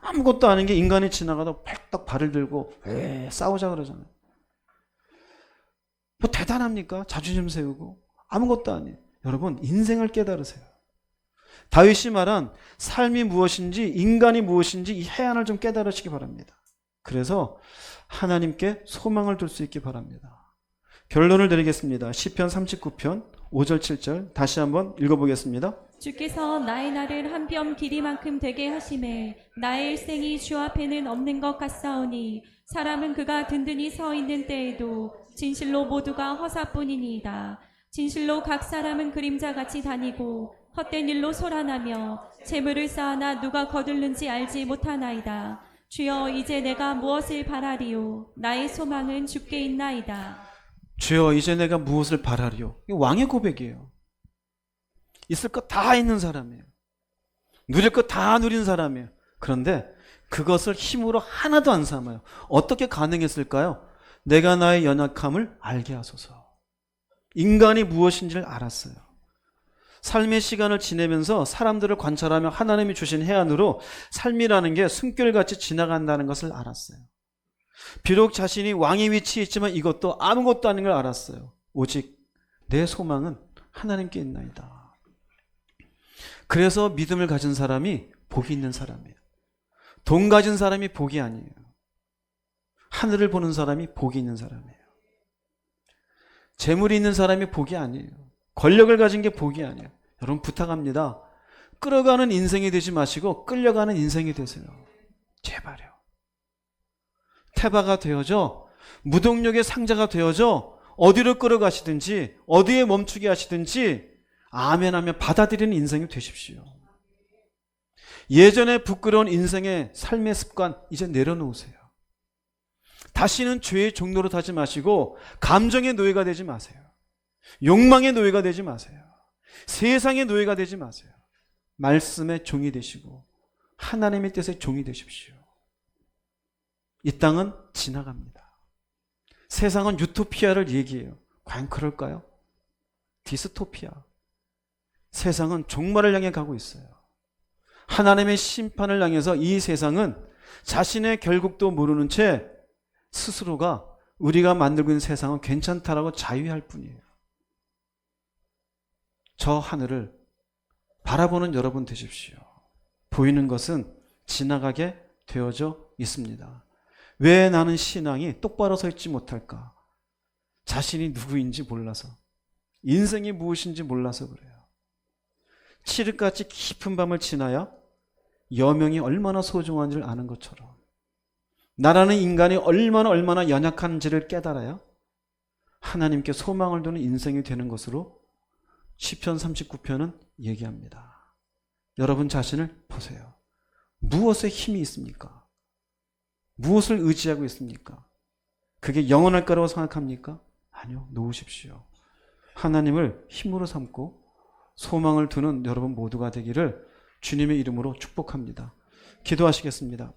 아무것도 아닌 게 인간이 지나가다 팔딱 발을 들고 싸우자 그러잖아요. 뭐 대단합니까? 자존심 세우고 아무것도 아니에요. 여러분 인생을 깨달으세요. 다윗이 말한 삶이 무엇인지 인간이 무엇인지 이 해안을 좀 깨달으시기 바랍니다. 그래서 하나님께 소망을 둘 수 있기 바랍니다. 결론을 드리겠습니다. 시편 39편 5절 7절 다시 한번 읽어보겠습니다. 주께서 나의 날을 한 뼘 길이만큼 되게 하심에 나의 일생이 주 앞에는 없는 것 같사오니 사람은 그가 든든히 서 있는 때에도 진실로 모두가 허사뿐이니이다. 진실로 각 사람은 그림자같이 다니고 헛된 일로 소란하며 재물을 쌓아나 누가 거둘는지 알지 못하나이다. 주여 이제 내가 무엇을 바라리요? 나의 소망은 주께 있나이다. 주여 이제 내가 무엇을 바라리요? 이게 왕의 고백이에요. 있을 것 다 있는 사람이에요. 누릴 것 다 누린 사람이에요. 그런데 그것을 힘으로 하나도 안 삼아요. 어떻게 가능했을까요? 내가 나의 연약함을 알게 하소서. 인간이 무엇인지를 알았어요. 삶의 시간을 지내면서 사람들을 관찰하며 하나님이 주신 해안으로 삶이라는 게 숨결같이 지나간다는 것을 알았어요. 비록 자신이 왕의 위치에 있지만 이것도 아무것도 아닌 걸 알았어요. 오직 내 소망은 하나님께 있나이다. 그래서 믿음을 가진 사람이 복이 있는 사람이에요. 돈 가진 사람이 복이 아니에요. 하늘을 보는 사람이 복이 있는 사람이에요. 재물이 있는 사람이 복이 아니에요. 권력을 가진 게 복이 아니에요. 여러분 부탁합니다. 끌어가는 인생이 되지 마시고 끌려가는 인생이 되세요. 제발요. 태바가 되어져 무동력의 상자가 되어져 어디로 끌어가시든지 어디에 멈추게 하시든지 아멘하며 받아들이는 인생이 되십시오. 예전에 부끄러운 인생의 삶의 습관 이제 내려놓으세요. 다시는 죄의 종로로 타지 마시고 감정의 노예가 되지 마세요. 욕망의 노예가 되지 마세요. 세상의 노예가 되지 마세요. 말씀의 종이 되시고 하나님의 뜻의 종이 되십시오. 이 땅은 지나갑니다. 세상은 유토피아를 얘기해요. 과연 그럴까요? 디스토피아. 세상은 종말을 향해 가고 있어요. 하나님의 심판을 향해서 이 세상은 자신의 결국도 모르는 채 스스로가 우리가 만들고 있는 세상은 괜찮다라고 자유할 뿐이에요. 저 하늘을 바라보는 여러분 되십시오. 보이는 것은 지나가게 되어져 있습니다. 왜 나는 신앙이 똑바로 서 있지 못할까? 자신이 누구인지 몰라서, 인생이 무엇인지 몰라서 그래요. 칠흑같이 깊은 밤을 지나야 여명이 얼마나 소중한지를 아는 것처럼 나라는 인간이 얼마나 연약한지를 깨달아야 하나님께 소망을 두는 인생이 되는 것으로 시편 39편은 얘기합니다. 여러분 자신을 보세요. 무엇에 힘이 있습니까? 무엇을 의지하고 있습니까? 그게 영원할 거라고 생각합니까? 아니요. 놓으십시오. 하나님을 힘으로 삼고 소망을 두는 여러분 모두가 되기를 주님의 이름으로 축복합니다. 기도하시겠습니다.